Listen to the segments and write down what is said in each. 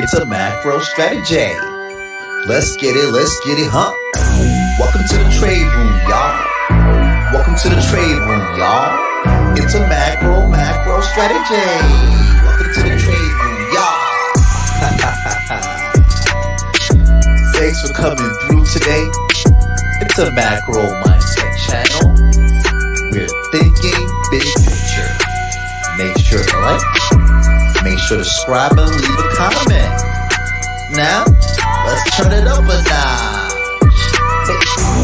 It's a macro strategy. Let's get it, huh? Welcome to the trade room, y'all. Welcome to the trade room, y'all. It's a macro strategy. Welcome to the trade room, y'all. Thanks for coming through today. It's a macro mindset channel. We're thinking big picture. Make sure to like, make sure to subscribe and leave a comment. Now, let's turn it up a notch.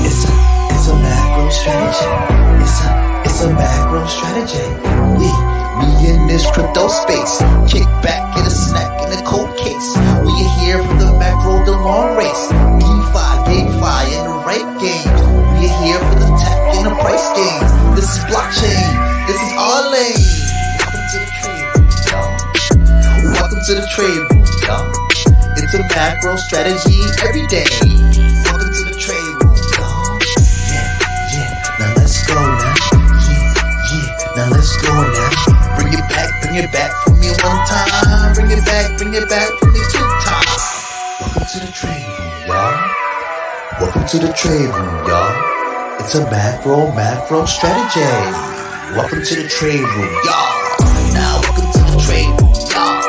It's a macro strategy. It's a macro strategy. We in this crypto space. Kick back, get a snack in a cold case. We are here for the macro, the long race. DeFi, GameFi, and the right games. We are here for the tech and the price games. This is blockchain. This is our lane. Welcome to the trade room, y'all. It's a macro strategy every day. Welcome to the trade room, y'all. Yeah. Now let's go now. Yeah. Now let's go now. Bring it back for me one time. Bring it back for me 2 times. Welcome to the trade room, y'all. Welcome to the trade room, y'all. It's a macro strategy. Welcome to the trade room, y'all. Now welcome to the trade room, y'all.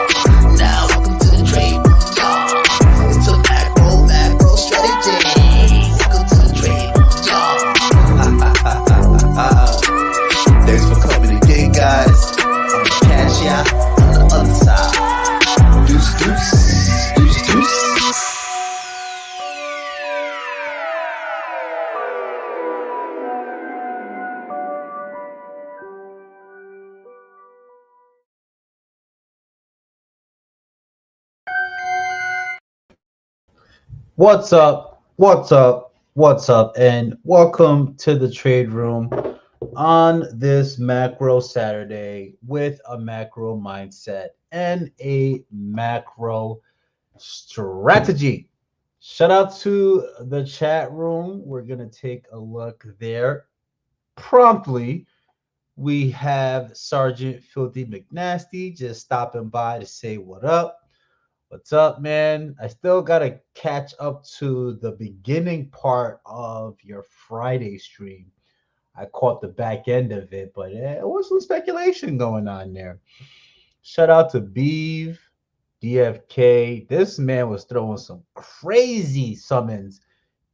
Now welcome to the trade room, y'all. It's a macro strategy. Welcome to the trade room, y'all. Thanks for coming again, guys. I'm gonna catch ya on the other side. Deuce. What's up, and welcome to the trade room on this macro Saturday with a macro mindset and a macro strategy. Shout out to the chat room. We're going to take a look there promptly. We have Sergeant Filthy McNasty just stopping by to say what up. What's up, man? I still got to catch up to the beginning part of your Friday stream. I caught the back end of it, but it was some speculation going on there. Shout out to Beeve, DFK. This man was throwing some crazy summons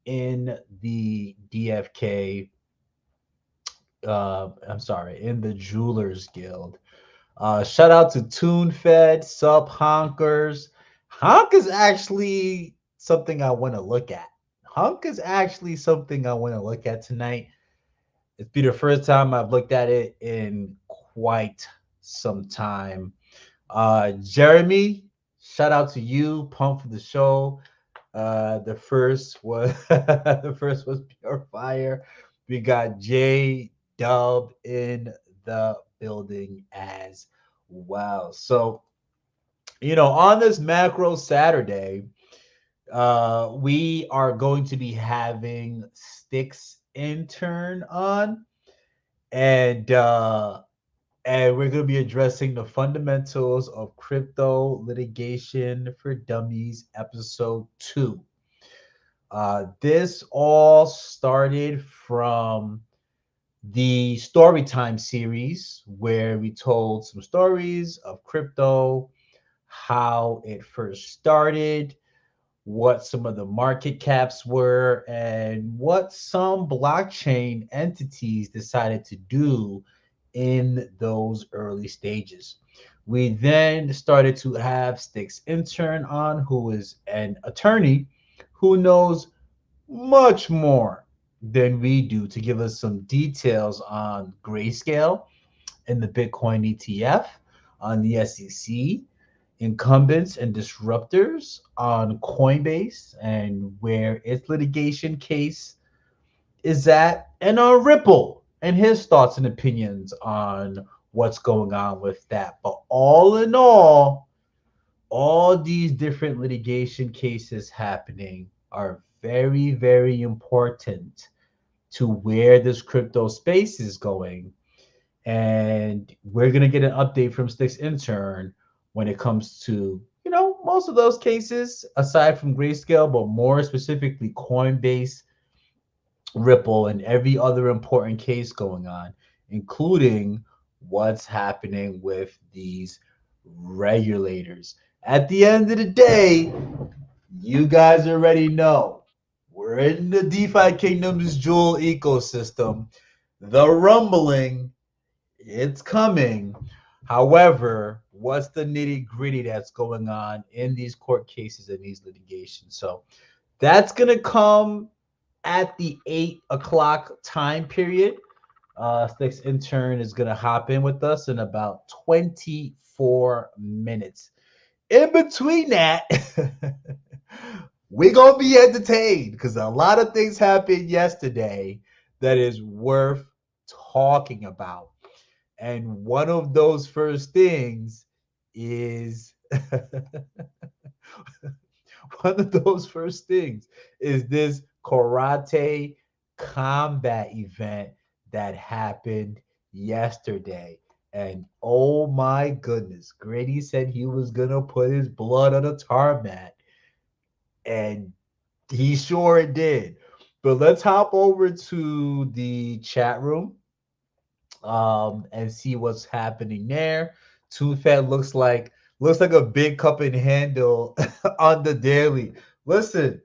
in the DFK. In the Jewelers Guild. Shout out to TuneFed, Sub Honkers. Honk is actually something I want to look at. Tonight. It's been the first time I've looked at it in quite some time. Jeremy, shout out to you. Pump for the show. The first was Pure Fire. We got J Dub in the building as well. So, on this macro Saturday, we are going to be having Stycksintern on, and we're going to be addressing the fundamentals of crypto litigation for dummies, Ep.2. This all started from the Storytime series, where we told some stories of crypto, how it first started, what some of the market caps were, and what some blockchain entities decided to do in those early stages. We then started to have Stycksintern on, who is an attorney who knows much more than we do, to give us some details on Grayscale and the Bitcoin ETF, on the SEC, incumbents and disruptors, on Coinbase and where its litigation case is at, and on Ripple and his thoughts and opinions on what's going on with that. But all in all these different litigation cases happening are very, very important to where this crypto space is going. And we're going to get an update from Stycksintern when it comes to, most of those cases, aside from Grayscale, but more specifically Coinbase, Ripple, and every other important case going on, including what's happening with these regulators. At the end of the day, you guys already know we're in the DeFi Kingdom's Jewel ecosystem. The rumbling, it's coming. However, what's the nitty gritty that's going on in these court cases and these litigations? So that's going to come at the 8 o'clock time period. Sticks intern is going to hop in with us in about 24 minutes. In between that, we're going to be entertained because a lot of things happened yesterday that is worth talking about. And one of those first things is one of those first things is this karate combat event that happened yesterday. And oh my goodness, Grady said he was gonna put his blood on a tarmac, and he sure did. But let's hop over to the chat room and see what's happening there. Too Fat looks like a big cup and handle on the daily. Listen,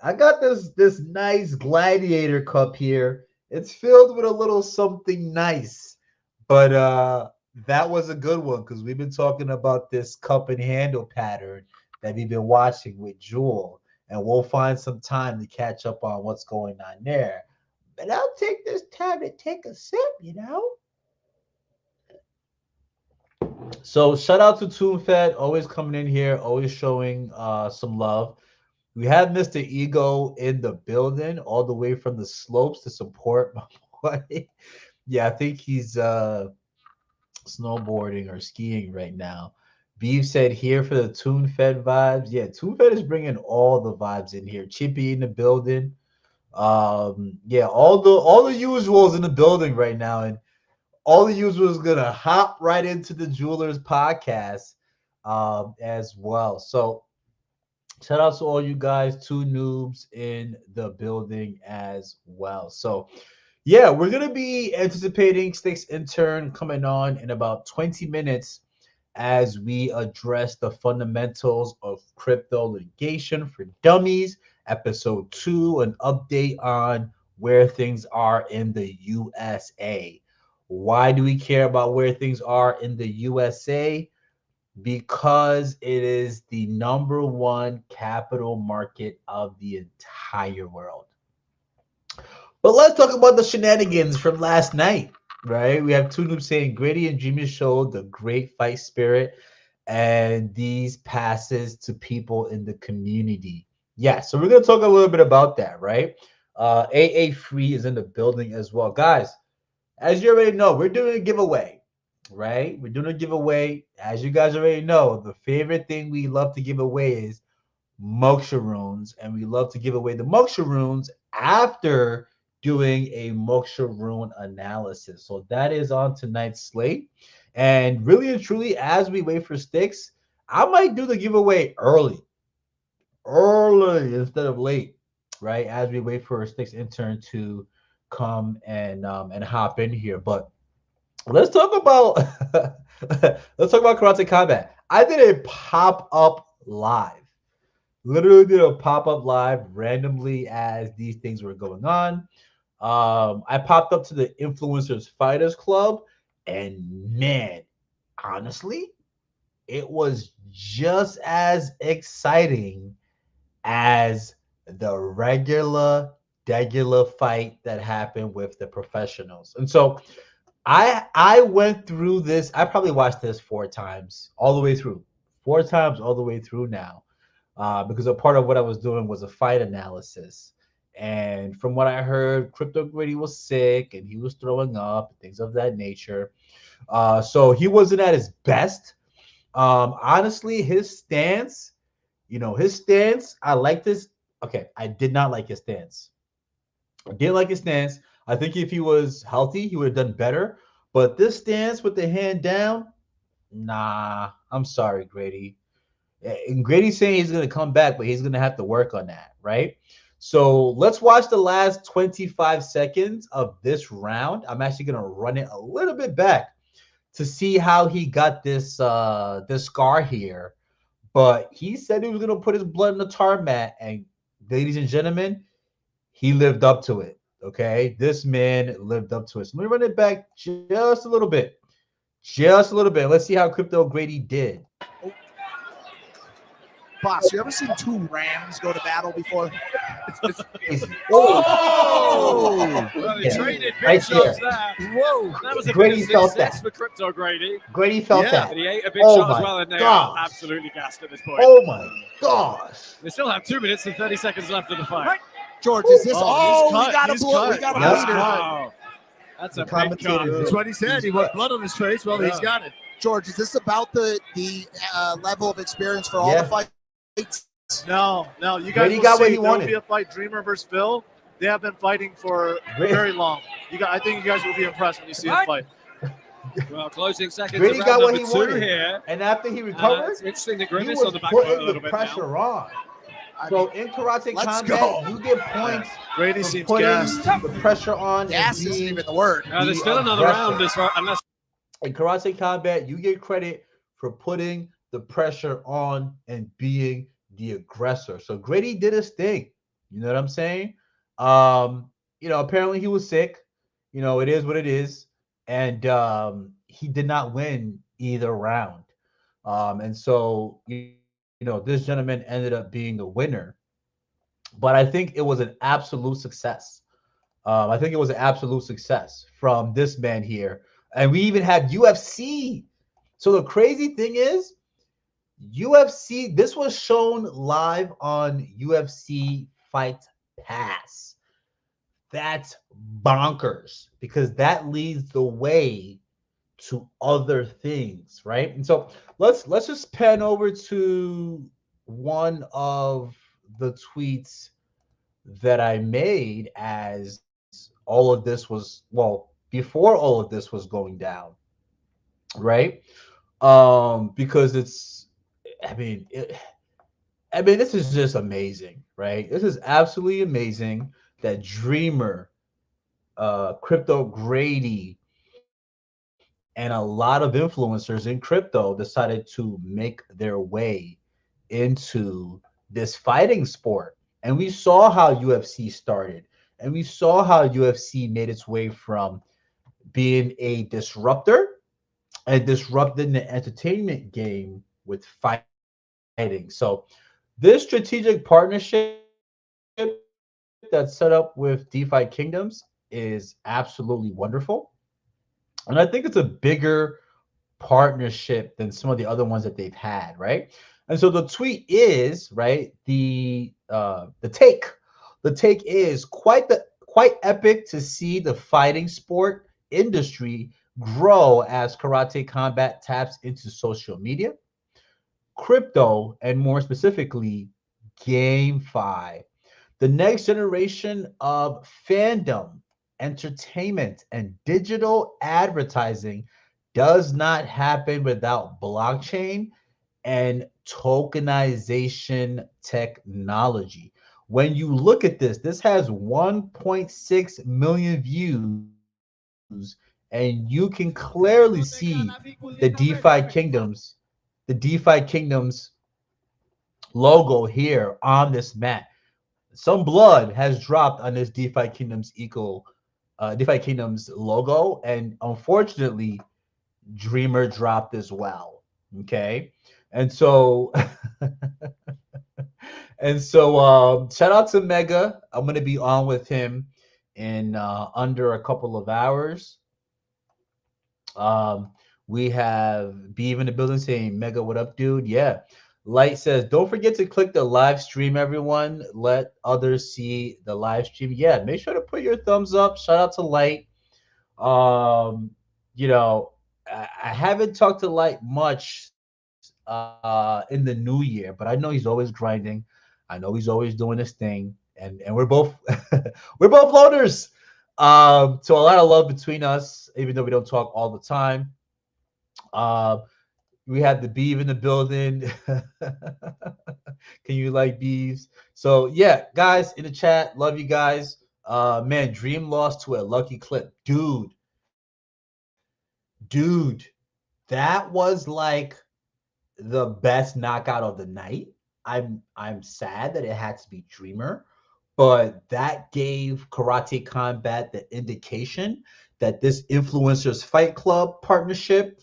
I got this nice gladiator cup here. It's filled with a little something nice. But that was a good one because we've been talking about this cup and handle pattern that we've been watching with Jewel. And we'll find some time to catch up on what's going on there. But I'll take this time to take a sip, you know? So shout out to ToonFed, always coming in here, always showing some love. We have Mr. Ego in the building, all the way from the slopes to support my boy. Yeah, I think he's snowboarding or skiing right now. Beef said here for the ToonFed vibes. Yeah, ToonFed is bringing all the vibes in here. Chippy in the building. Yeah, all the usuals in the building right now, and all the usuals gonna hop right into the Jewelers podcast as well. So shout out to all you guys, two noobs in the building as well. So yeah, we're gonna be anticipating Sticks Intern coming on in about 20 minutes as we address the fundamentals of crypto litigation for dummies, Ep.2, an update on where things are in the USA. Why do we care about where things are in the USA? Because it is the number one capital market of the entire world. But let's talk about the shenanigans from last night, right? We have two noobs saying Gritty and Jimmy showed the great fight spirit and these passes to people in the community. Yeah, so we're going to talk a little bit about that, right? AA Free is in the building as well. Guys, as you already know, we're doing a giveaway, right? We're doing a giveaway. As you guys already know, the favorite thing we love to give away is moksha runes, and we love to give away the moksha runes after doing a moksha rune analysis. So that is on tonight's slate. And really and truly, as we wait for Sticks, I might do the giveaway early instead of late, right? As we wait for Sticks intern to come and hop in here. But let's talk about let's talk about karate combat. I did a pop-up live. Literally did a pop-up live randomly as these things were going on. I popped up to the Influencers Fighters Club, and man, honestly, it was just as exciting as the regular fight that happened with the professionals. And so I went through this. I probably watched this 4 times all the way through. 4 times all the way through now. Because a part of what I was doing was a fight analysis. And from what I heard, Crypto Gritty was sick and he was throwing up, things of that nature. So he wasn't at his best. Honestly, his stance, I like this. Okay, I did not like his stance. I didn't like his stance. I think if he was healthy, he would have done better. But this stance with the hand down, nah, I'm sorry, Grady. And Grady's saying he's going to come back, but he's going to have to work on that, right? So let's watch the last 25 seconds of this round. I'm actually going to run it a little bit back to see how he got this scar here. But he said he was going to put his blood in the tar mat, and ladies and gentlemen, he lived up to it. Okay, this man lived up to it. So let me run it back just a little bit. Just a little bit. Let's see how Crypto Grady did. Boss, you ever seen two Rams go to battle before? Oh! Well, he Yeah. traded big Right shots there. there. Whoa! That was a Grady bit of felt success that. for Crypto Grady. Grady felt Yeah. that. But he ate a big Oh shot as my well, and they gosh. are absolutely gassed at this point. Oh my gosh. They still have 2 minutes and 30 seconds left of the fight. George, is this? Oh, Oh, he's we cut, got a he's blow. We cut. got a Yep. bleeder. Wow. That's The a big cut. commentators- That's what he said. He wants blood on his face. Well, he's got it. George, is this about the level of experience for all Yeah. the fights? No. You guys Brady will got see. what he There wanted. will be a fight, Dreamer versus Phil. They have been fighting for Brady- very long. I think you guys will be impressed when you see them fight. Well, closing seconds Grady of got round what number he 2 wanted. here. And after he recovered, It's interesting that he Grimace was on the back foot a putting little the bit now. pressure on. I So mean, in karate let's combat, go. you get points Grady for seems putting gassed. the pressure on. and gas isn't being- even the word. There's the still another aggressor. round as far, unless In karate combat, you get credit for putting the pressure on and being the aggressor. So Grady did his thing. You know what I'm saying? Apparently he was sick. It is what it is. And he did not win either round. And so, this gentleman ended up being the winner. But I think it was an absolute success. I think it was an absolute success from this man here. And we even had UFC. So the crazy thing is, UFC, this was shown live on UFC Fight Pass. That's bonkers because that leads the way to other things, right? And so let's just pan over to one of the tweets that I made as all of this was, well, before all of this was going down, right? Because this is just amazing, right? This is absolutely amazing that Dreamer, Crypto Grady, and a lot of influencers in crypto decided to make their way into this fighting sport. And we saw how UFC started, and we saw how UFC made its way from being a disruptor and disrupting the entertainment game with fighting. So this strategic partnership that's set up with DeFi Kingdoms is absolutely wonderful. And I think it's a bigger partnership than some of the other ones that they've had, right? And so the tweet is, right, the take is quite epic to see the fighting sport industry grow as karate combat taps into social media, crypto, and more specifically, GameFi. The next generation of fandom, entertainment, and digital advertising does not happen without blockchain and tokenization technology. When you look at this, this has 1.6 million views, and you can clearly see the DeFi Kingdoms logo here on this mat. Some blood has dropped on this DeFi Kingdoms logo, and unfortunately, Dreamer dropped as well. Okay, and so shout out to Mega. I'm gonna be on with him in under a couple of hours. We have Beav in the building saying, Mega, what up, dude? Yeah. Light says, don't forget to click the live stream, everyone. Let others see the live stream. Yeah, make sure to put your thumbs up. Shout out to Light. I haven't talked to Light much in the new year, but I know he's always grinding. I know he's always doing his thing, and we're both we're both loaders. So a lot of love between us, even though we don't talk all the time. We have the beef in the building. Can you like beefs? So yeah, guys in the chat, love you guys. Man, Dream lost to a lucky clip, dude. That was like the best knockout of the night. I'm sad that it had to be Dreamer, but that gave Karate Combat the indication that this influencers fight club partnership,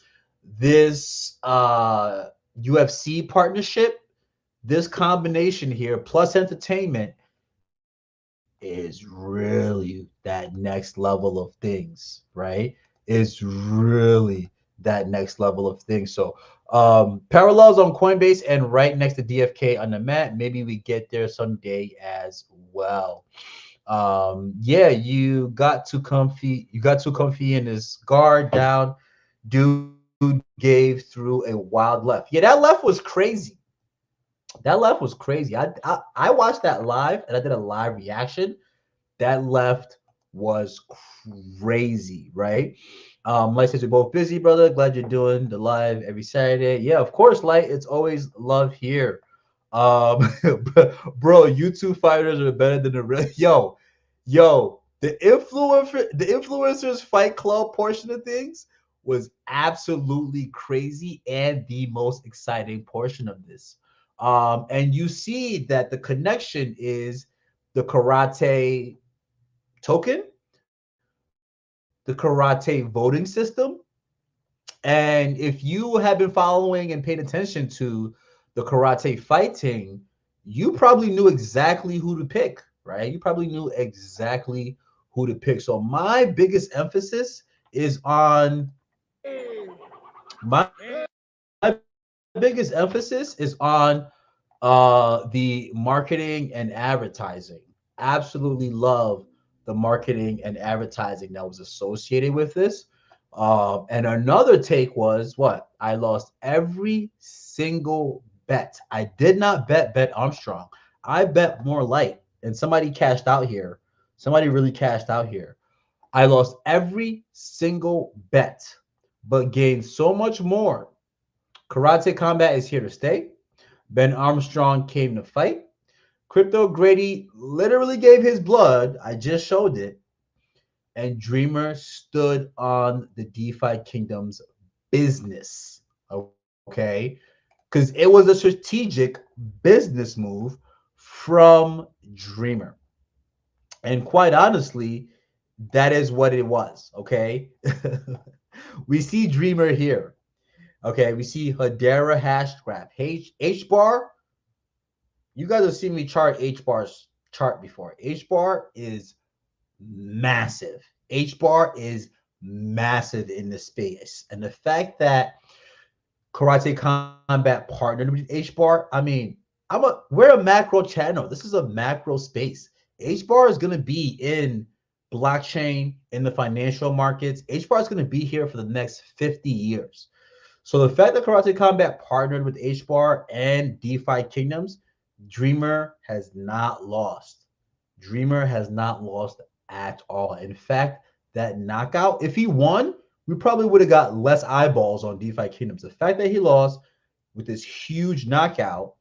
this UFC partnership, this combination here plus entertainment is really that next level of things, right? Is really that next level of things. So parallels on Coinbase and right next to DFK on the mat. Maybe we get there someday as well. Yeah, you got too comfy. You got too comfy in his guard down. Dude gave through a wild left. Yeah, that left was crazy. That left was crazy. I watched that live and I did a live reaction. That left was crazy, right? Light says we're both busy, brother. Glad you're doing the live every Saturday. Yeah, of course, Light. It's always love here. Bro, you two fighters are better than the real. Yo, the influencers fight club portion of things was absolutely crazy and the most exciting portion of this. And you see that the connection is the karate token, the karate voting system. And if you have been following and paying attention to the karate fighting, you probably knew exactly who to pick, right? You probably knew exactly who to pick. So my biggest emphasis is on my biggest emphasis is on the marketing and advertising. Absolutely love the marketing and advertising that was associated with this. And another take was what? I lost every single bet. I did not bet Armstrong. I bet more light. And somebody cashed out here. Somebody really cashed out here. I lost every single bet, but gained so much more. Karate Combat is here to stay. Ben Armstrong came to fight. Crypto Grady literally gave his blood. I just showed it. And Dreamer stood on the DeFi Kingdom's business. Okay. Because it was a strategic business move from Dreamer. And quite honestly, that is what it was. Okay. We see Dreamer here. Okay. We see Hedera hash graph. H bar. You guys have seen me chart H bar's chart before. H bar is massive. H bar is massive in the space. And the fact that Karate Combat partnered with H bar, I mean, we're a macro channel. This is a macro space. H bar is going to be in blockchain, in the financial markets. H bar is going to be here for the next 50 years. So the fact that Karate Combat partnered with H bar and DeFi Kingdoms, Dreamer has not lost. Dreamer has not lost at all. In fact, that knockout, if he won, we probably would have got less eyeballs on DeFi Kingdoms. The fact that he lost with this huge knockout,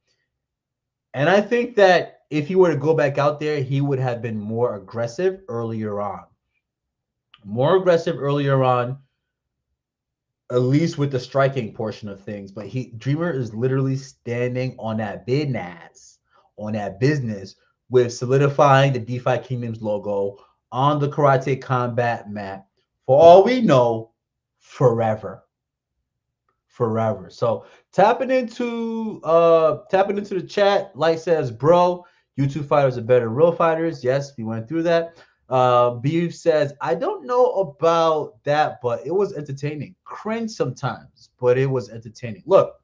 and I think that if he were to go back out there, he would have been more aggressive earlier on. More aggressive earlier on, at least with the striking portion of things. But Dreamer is literally standing on that business with solidifying the DeFi Kingdoms logo on the Karate Combat map. For all we know, forever. So tapping into the chat, Light says, bro, you two fighters are better real fighters. Yes, we went through that. Beef says, I don't know about that, but it was entertaining. Cringe sometimes, but it was entertaining. Look,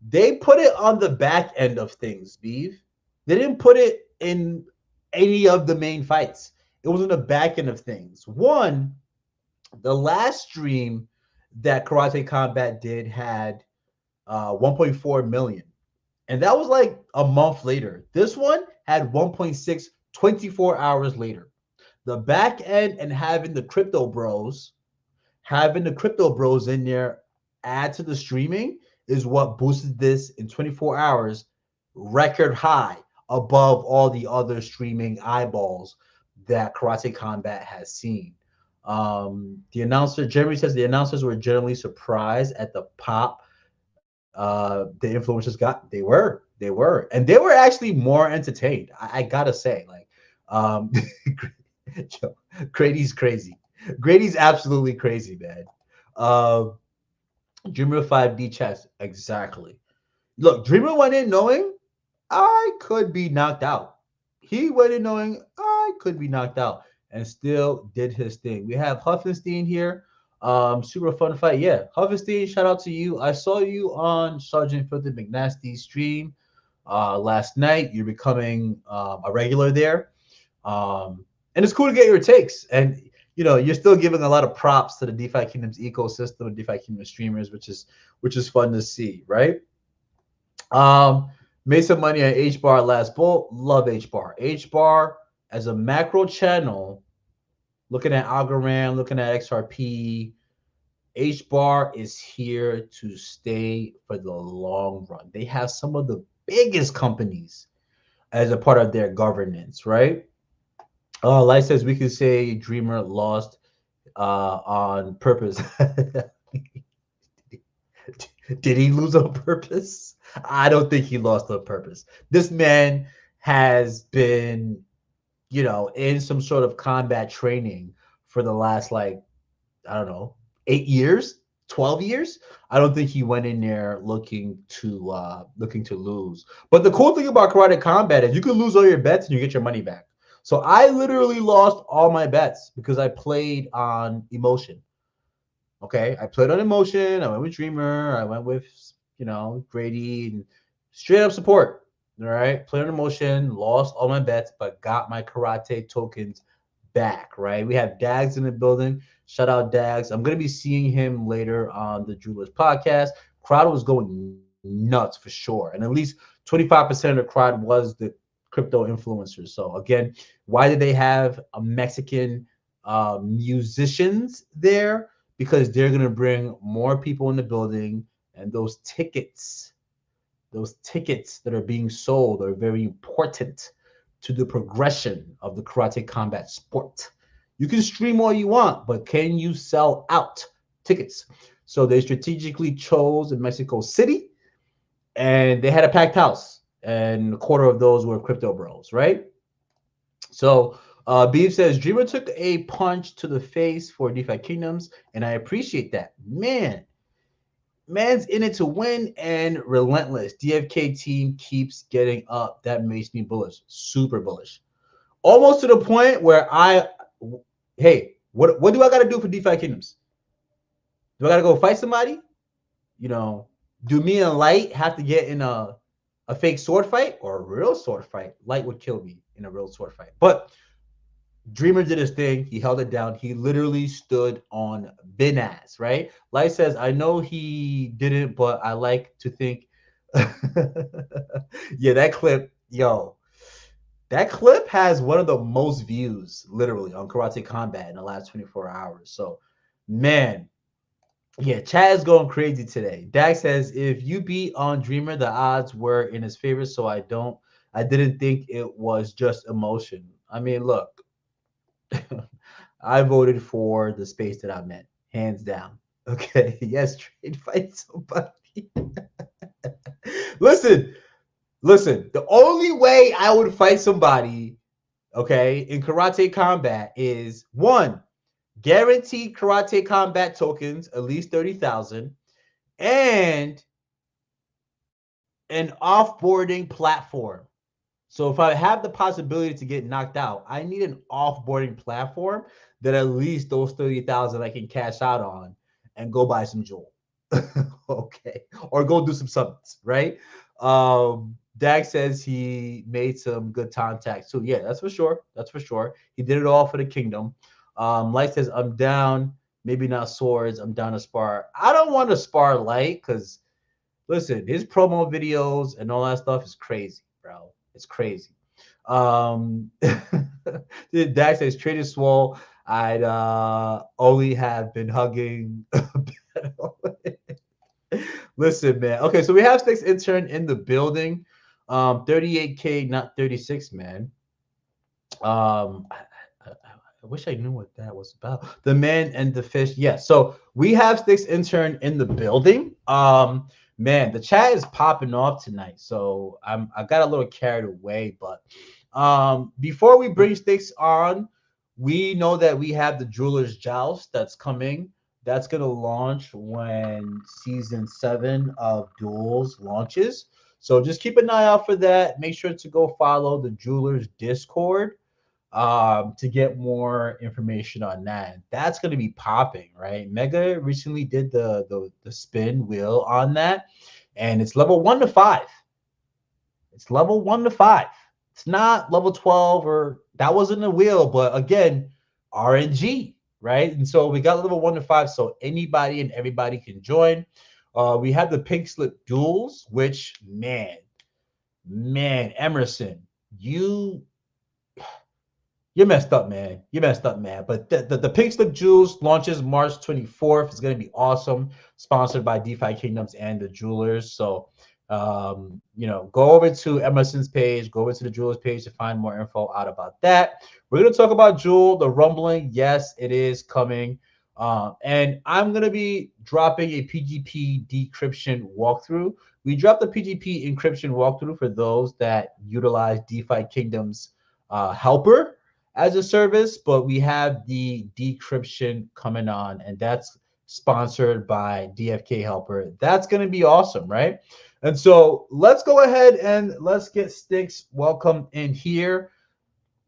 they put it on the back end of things, Beef. They didn't put it in any of the main fights. It was on the back end of things. One, the last stream that Karate Combat did had 1.4 million. And that was like a month later. This one had 1.6 24 hours later. The back end and having the crypto bros in there add to the streaming is what boosted this in 24 hours, record high above all the other streaming eyeballs that Karate Combat has seen. The announcer, Jeremy says the announcers were generally surprised at the pop the influencers got. They were, and they were actually more entertained. I gotta say, like, um, Grady's crazy. Grady's absolutely crazy, man. Um, Dreamer 5D chess, exactly. Look, Dreamer went in knowing I could be knocked out. He went in knowing I could be knocked out and still did his thing. We have Huffenstein here. Super fun fight. Yeah, Huffenstein, shout out to you. I saw you on Sergeant Filthy McNasty's stream last night. You're becoming a regular there. And it's cool to get your takes. And you're still giving a lot of props to the DeFi Kingdoms ecosystem and DeFi Kingdom streamers, which is fun to see, right? Made some money on H-Bar last bull. Love H-Bar. H-Bar as a macro channel, looking at Algorand, looking at XRP, H-Bar is here to stay for the long run. They have some of the biggest companies as a part of their governance, right? Light says we could say Dreamer lost on purpose. Did he lose on purpose? I don't think he lost on purpose. This man has been, in some sort of combat training for the last, I don't know, 8 years, 12 years. I don't think he went in there looking to lose. But the cool thing about Karate Combat is you can lose all your bets and you get your money back. So I literally lost all my bets because I played on emotion. Okay, I played on emotion. I went with Dreamer. I went with, Grady and straight up support. All right, played on emotion, lost all my bets, but got my karate tokens back. Right, we have Dags in the building. Shout out Dags. I'm gonna be seeing him later on the Jewelers podcast. Crowd was going nuts for sure, and at least 25% of the crowd was the crypto influencers. So again, why did they have a Mexican musicians there? Because they're going to bring more people in the building, and those tickets that are being sold are very important to the progression of the Karate Combat sport. You can stream all you want, but can you sell out tickets? So they strategically chose in Mexico City, and they had a packed house, and a quarter of those were crypto bros, right? So Beef says, Dreamer took a punch to the face for DeFi Kingdoms, and I appreciate that. Man's in it to win and relentless. DFK team keeps getting up. That makes me bullish, super bullish. Almost to the point where hey, what do I got to do for DeFi Kingdoms? Do I got to go fight somebody? Do me and Light have to get in a fake sword fight or a real sword fight? Light would kill me in a real sword fight. But Dreamer did his thing. He held it down. He literally stood on bin ass, right? Light says, I know he didn't, but I like to think. Yeah, that clip, that clip has one of the most views, literally, on Karate Combat in the last 24 hours. So, man, yeah, Chad's going crazy today. Dak says, if you beat on Dreamer, the odds were in his favor, so I didn't think it was just emotion. I mean, look, I voted for the space that I'm in, hands down. Okay, yes, trade fight somebody. Listen. The only way I would fight somebody, okay, in Karate Combat is 1, guaranteed Karate Combat tokens, at least 30,000, and an offboarding platform. So if I have the possibility to get knocked out, I need an offboarding platform that at least those 30,000 I can cash out on and go buy some jewel. Okay. Or go do some summits, right? Dag says he made some good contacts. So yeah, that's for sure. He did it all for the kingdom. Light says, I'm down, maybe not swords. I'm down to spar. I don't want to spar Light because, listen, his promo videos and all that stuff is crazy, bro. It's crazy. Dag says, traded swole. I'd only have been hugging. Listen, man. Okay, so we have Sticks Intern in the building. 38K, not 36, man. I wish I knew what that was about. The man and the fish. Yeah. So we have Sticks Intern in the building. Man, the chat is popping off tonight. So I got a little carried away, but before we bring Sticks on, we know that we have the Jewelers Joust that's coming. That's gonna launch when season 7 of Duels launches. So just keep an eye out for that. Make sure to go follow the Jewelers Discord to get more information on that. That's going to be popping, right? Mega recently did the spin wheel on that, and it's level 1 to 5. It's level 1 to 5. It's not level 12 or that wasn't a wheel, but again, RNG, right? And so we got level 1 to 5, so anybody and everybody can join. We have the pink slip duels, which man, Emerson, you're messed up, man. You're messed up, man. But the Pink Slip Jewels launches March 24th. It's going to be awesome. Sponsored by DeFi Kingdoms and the Jewelers. So, go over to Emerson's page. Go over to the Jewelers page to find more info out about that. We're going to talk about Jewel, the rumbling. Yes, it is coming. And I'm going to be dropping a PGP decryption walkthrough. We dropped the PGP encryption walkthrough for those that utilize DeFi Kingdoms helper as a service, but we have the decryption coming on, and that's sponsored by DFK Helper. That's going to be awesome, right? And so let's go ahead and let's get Sticks welcome in here.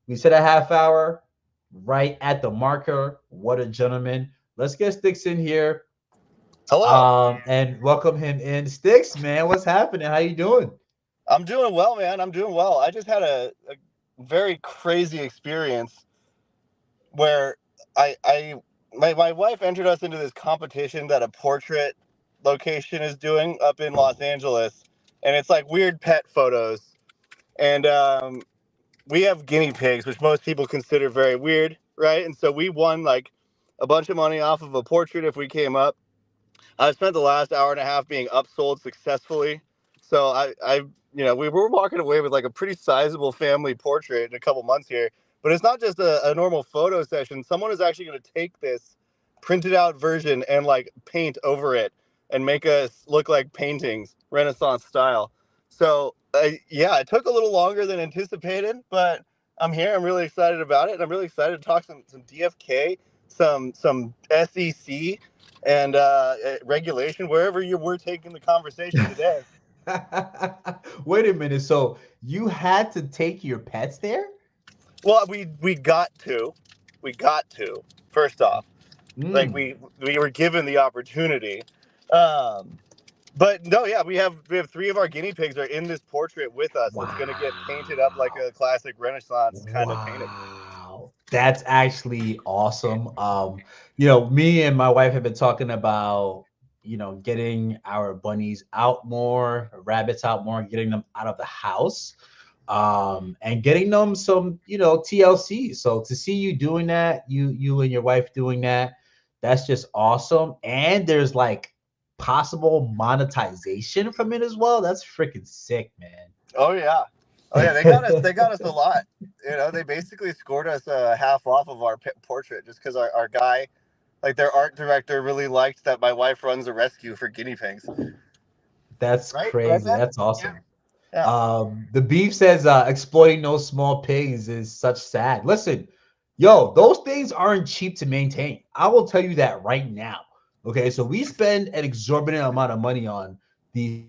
We said a half hour right at the marker. What a gentleman. Let's get Sticks in here. Hello. And welcome him in. Sticks, man, what's happening? How you doing? I'm doing well, man. I'm doing well. I just had a very crazy experience where my wife entered us into this competition that a portrait location is doing up in Los Angeles, and it's like weird pet photos. And we have guinea pigs, which most people consider very weird, right? And so we won like a bunch of money off of a portrait if we came up. I spent the last hour and a half being upsold successfully. So we were walking away with like a pretty sizable family portrait in a couple months here. But it's not just a normal photo session. Someone is actually going to take this printed out version and like paint over it and make us look like paintings, Renaissance style. So it took a little longer than anticipated, but I'm here. I'm really excited about it. And I'm really excited to talk some DFK, some SEC, and regulation, wherever we're taking the conversation today. Wait a minute. So you had to take your pets there? Well, we got to. First off, like we were given the opportunity. But no, yeah, we have 3 of our guinea pigs are in this portrait with us. Wow. That's going to get painted up like a classic Renaissance kind of painting. Wow, that's actually awesome. Me and my wife have been talking about, getting our bunnies out more, rabbits out more, getting them out of the house, and getting them some, TLC. So to see you doing that, you and your wife doing that, that's just awesome. And there's like possible monetization from it as well. That's freaking sick, man. Oh yeah, they got us a lot. They basically scored us half off of our portrait just because our guy, like their art director, really liked that my wife runs a rescue for guinea pigs. That's crazy. That's awesome. Yeah. The beef says exploiting those small pigs is such sad. Listen, those things aren't cheap to maintain. I will tell you that right now. Okay, so we spend an exorbitant amount of money on these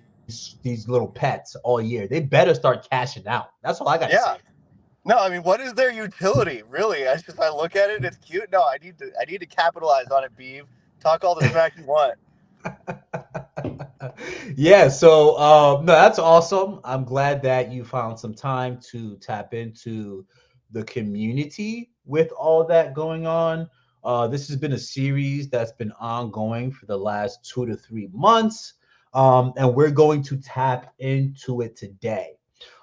little pets all year. They better start cashing out. That's all I got to say. No, I mean, what is their utility, really? I look at it, it's cute. No, I need to capitalize on it, Beav. Talk all the smack you want. Yeah, so no, that's awesome. I'm glad that you found some time to tap into the community with all that going on. This has been a series that's been ongoing for the last 2 to 3 months, and we're going to tap into it today.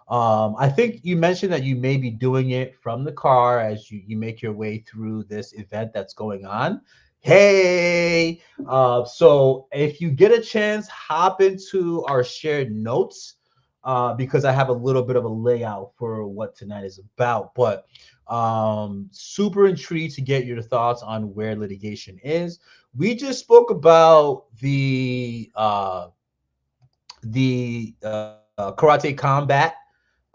I think you mentioned that you may be doing it from the car as you make your way through this event that's going on. Hey, so if you get a chance, hop into our shared notes because I have a little bit of a layout for what tonight is about. But super intrigued to get your thoughts on where litigation is. We just spoke about the karate combat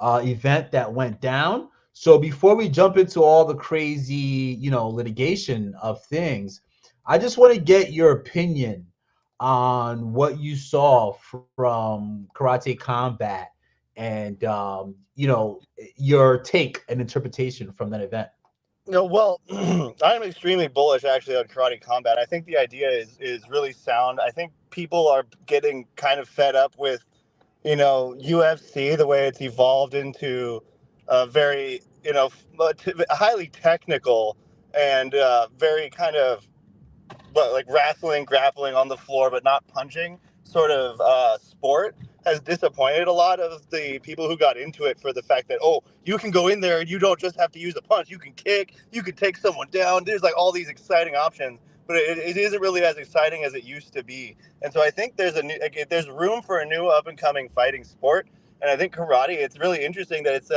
event that went down. So before we jump into all the crazy, litigation of things, I just want to get your opinion on what you saw from Karate Combat and your take and interpretation from that event. No, well, I'm extremely bullish actually on Karate Combat. I think the idea is really sound. I think people are getting kind of fed up with, UFC, the way it's evolved into a very, highly technical and very kind of like wrestling, grappling on the floor, but not punching sort of sport has disappointed a lot of the people who got into it for the fact that, oh, you can go in there and you don't just have to use a punch. You can kick, you can take someone down. There's like all these exciting options, but it isn't really as exciting as it used to be. And so I think there's room for a new up and coming fighting sport. And I think karate, it's really interesting that it's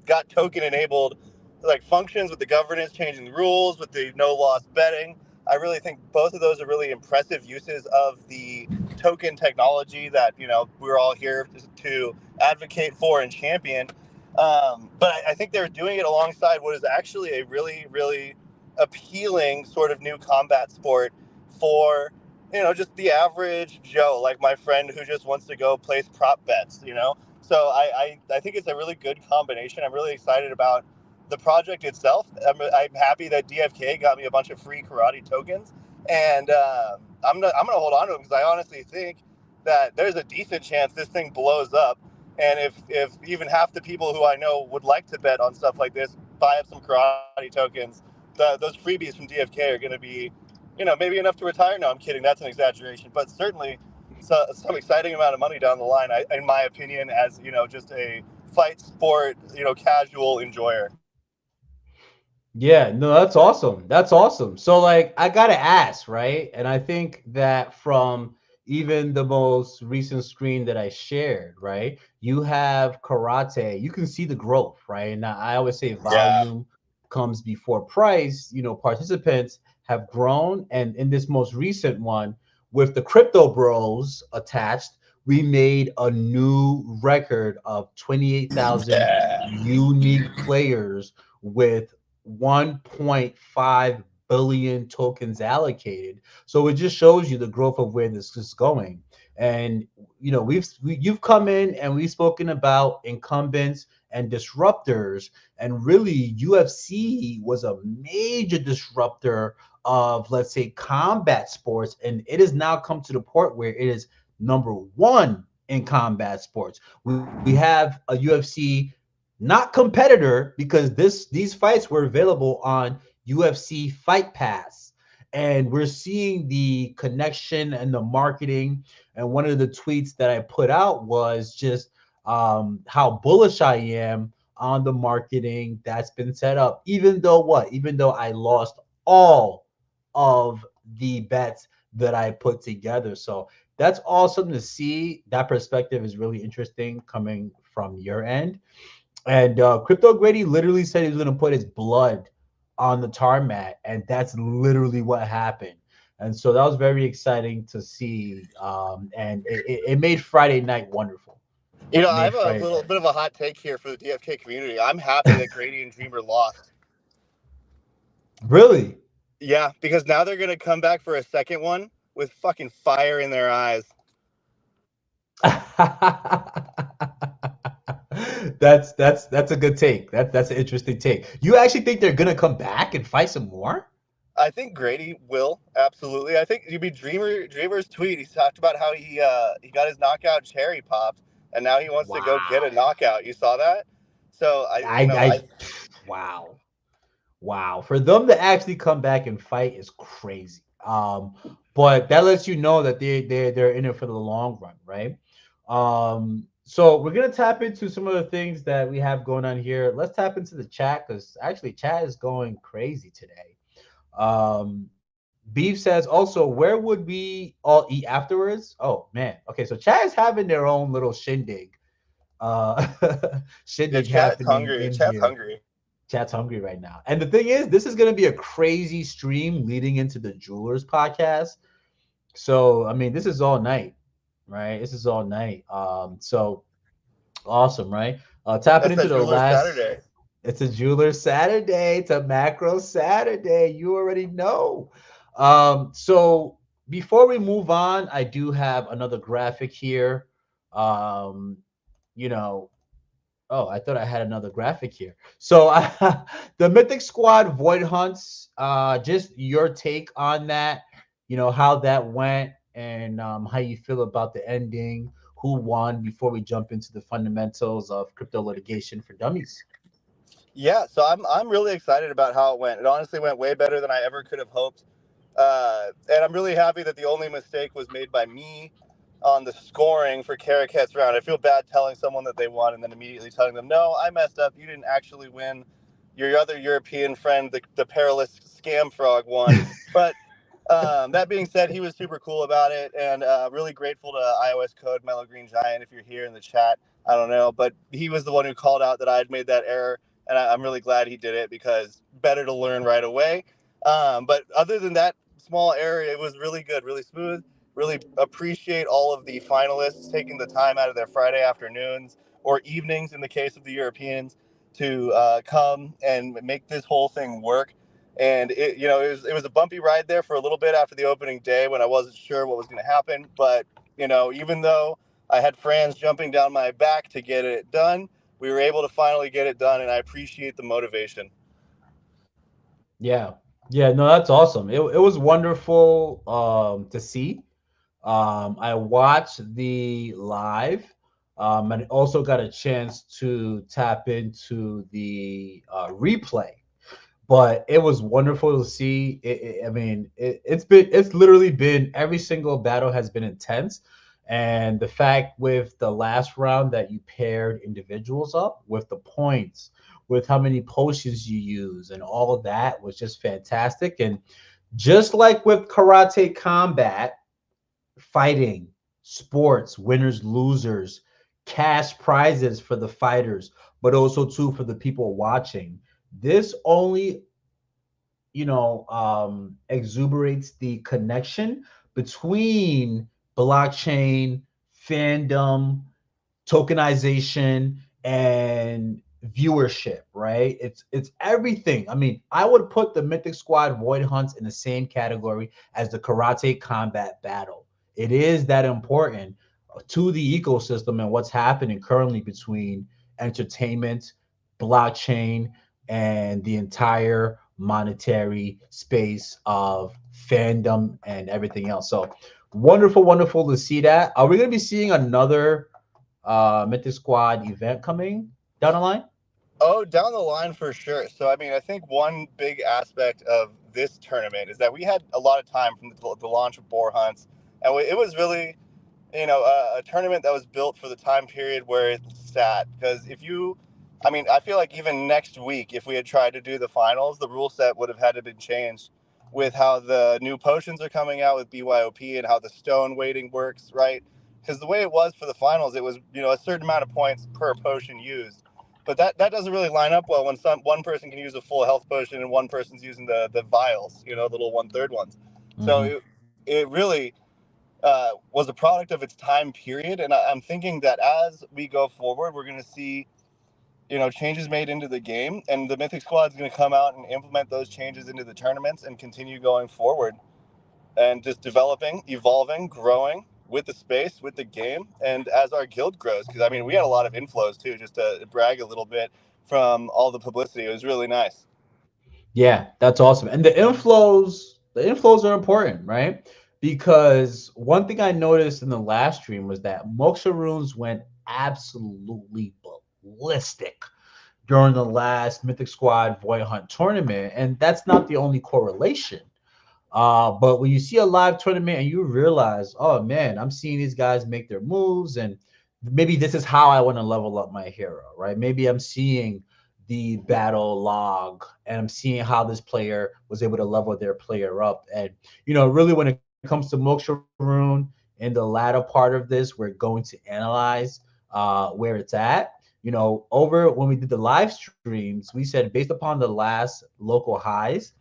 got token enabled like functions with the governance changing the rules, with the no loss betting. I really think both of those are really impressive uses of the token technology that we're all here to advocate for and champion. But I think they're doing it alongside what is actually a really, really appealing sort of new combat sport for just the average Joe, like my friend who just wants to go place prop bets. So I think it's a really good combination. I'm really excited about the project itself. I'm happy that DFK got me a bunch of free karate tokens, and I'm gonna hold on to them because I honestly think that there's a decent chance this thing blows up. And if even half the people who I know would like to bet on stuff like this buy up some karate tokens, those freebies from DFK are going to be, maybe enough to retire. No, I'm kidding. That's an exaggeration, but certainly some exciting amount of money down the line, in my opinion, as just a fight sport, casual enjoyer. Yeah, no, that's awesome. That's awesome. So like I gotta ask, right? And I think that from even the most recent screen that I shared, right? You have karate, you can see the growth, right? Now I always say Yeah. volume comes before price. Participants have grown, and in this most recent one, with the crypto bros attached, we made a new record of 28,000 Yeah. unique players with 1.5 billion tokens allocated. So it just shows you the growth of where this is going. And you've come in and we've spoken about incumbents and disruptors, and really UFC was a major disruptor of, let's say, combat sports, and it has now come to the point where it is number one in combat sports. We have a UFC not competitor because these fights were available on UFC Fight Pass, and we're seeing the connection and the marketing. And one of the tweets that I put out was just how bullish I am on the marketing that's been set up, even though I lost all of the bets that I put together. So that's awesome to see. That perspective is really interesting coming from your end. And Crypto Grady literally said he was going to put his blood on the tarmac, and that's literally what happened. And so that was very exciting to see, and it made Friday night wonderful. It I made have a Friday little night. bit of a hot take here for the DFK community. I'm happy that Grady and Dreamer lost. Really? Yeah, because now they're going to come back for a second one with fucking fire in their eyes. That's a good take. That's an interesting take. You actually think they're gonna come back and fight some more? I think Grady will, absolutely. I think Dreamer's tweet, he talked about how he got his knockout cherry popped, and now he wants to go get a Wow. knockout. You saw that? So I wow. Wow. For them to actually come back and fight is crazy. But that lets you know that they're in it for the long run, right? So we're gonna tap into some of the things that we have going on here. Let's tap into the chat because actually chat is going crazy today. Um, Beef says also, where would we all eat afterwards? Oh man. Okay, so chat is having their own little shindig. Uh Yeah, shindig chat's happening hungry. in Chat's here. hungry. Chat's hungry right now. And the thing is, this is gonna be a crazy stream leading into the Jewelers podcast. So I mean, this is all night, right? This is all night. So awesome, right? Tapping That's into that the Jeweler last. Saturday. It's a Jeweler Saturday. It's a Macro Saturday. You already know. So before we move on, I do have another graphic here. Um, you know, oh, I thought I had another graphic here. So the Mythic Squad Void Hunts. Just your take on that. You know how that went and how you feel about the ending. Who won? Before we jump into the fundamentals of crypto litigation for dummies. Yeah, so I'm really excited about how it went. It honestly went way better than I ever could have hoped. And I'm really happy that the only mistake was made by me on the scoring for Caracate's round. I feel bad telling someone that they won and then immediately telling them, no, I messed up. You didn't actually win. Your other European friend, the perilous scam frog, won. But that being said, he was super cool about it, and really grateful to iOS Code Mellow Green Giant. If you're here in the chat, I don't know, but he was the one who called out that I had made that error, and I'm really glad he did it because better to learn right away. But other than that small error, it was really good, really smooth. Really appreciate all of the finalists taking the time out of their Friday afternoons or evenings, in the case of the Europeans, to come and make this whole thing work. And it was a bumpy ride there for a little bit after the opening day when I wasn't sure what was going to happen. But even though I had friends jumping down my back to get it done, we were able to finally get it done, and I appreciate the motivation. Yeah. Yeah, no, that's awesome. It was wonderful to see. I watched the live and also got a chance to tap into the replay. But it was wonderful to see. I mean, it's literally been every single battle has been intense, and the fact with the last round that you paired individuals up with the points, with how many potions you use, and all of that was just fantastic. And just like with karate combat, fighting, sports, winners, losers, cash prizes for the fighters, but also too for the people watching. This only exuberates the connection between blockchain, fandom, tokenization, and viewership, right? It's everything. I mean, I would put the Mythic Squad Void Hunts in the same category as the Karate Combat Battle. It is that important to the ecosystem and what's happening currently between entertainment, blockchain, and the entire monetary space of fandom and everything else. So wonderful, wonderful to see that. Are we going to be seeing another Mythic Squad event coming down the line? Oh, down the line for sure. So, I mean, I think one big aspect of this tournament is that we had a lot of time from the launch of Boar Hunts, and it was really, a tournament that was built for the time period where it's sat. Because I feel like even next week, if we had tried to do the finals, the rule set would have had to been changed with how the new potions are coming out with BYOP and how the stone weighting works, right? Because the way it was for the finals, it was, a certain amount of points per potion used. But that doesn't really line up well when one person can use a full health potion and one person's using the vials, the little 1/3 ones. Mm-hmm. So it really was a product of its time period. And I'm thinking that as we go forward, we're going to see, changes made into the game. And the Mythic Squad is going to come out and implement those changes into the tournaments and continue going forward and just developing, evolving, growing with the space, with the game, and as our guild grows. Because, I mean, we had a lot of inflows, too, just to brag a little bit from all the publicity. It was really nice. Yeah, that's awesome. And the inflows are important, right? Because one thing I noticed in the last stream was that Moksha runes went absolutely ballistic during the last Mythic Squad Void Hunt tournament. And that's not the only correlation. But when you see a live tournament and you realize, oh man, I'm seeing these guys make their moves, and maybe this is how I want to level up my hero, right? Maybe I'm seeing the battle log, and I'm seeing how this player was able to level their player up. And really, when it comes to Moksharoon in the latter part of this, we're going to analyze where it's at. Over when we did the live streams, we said based upon the last local highs,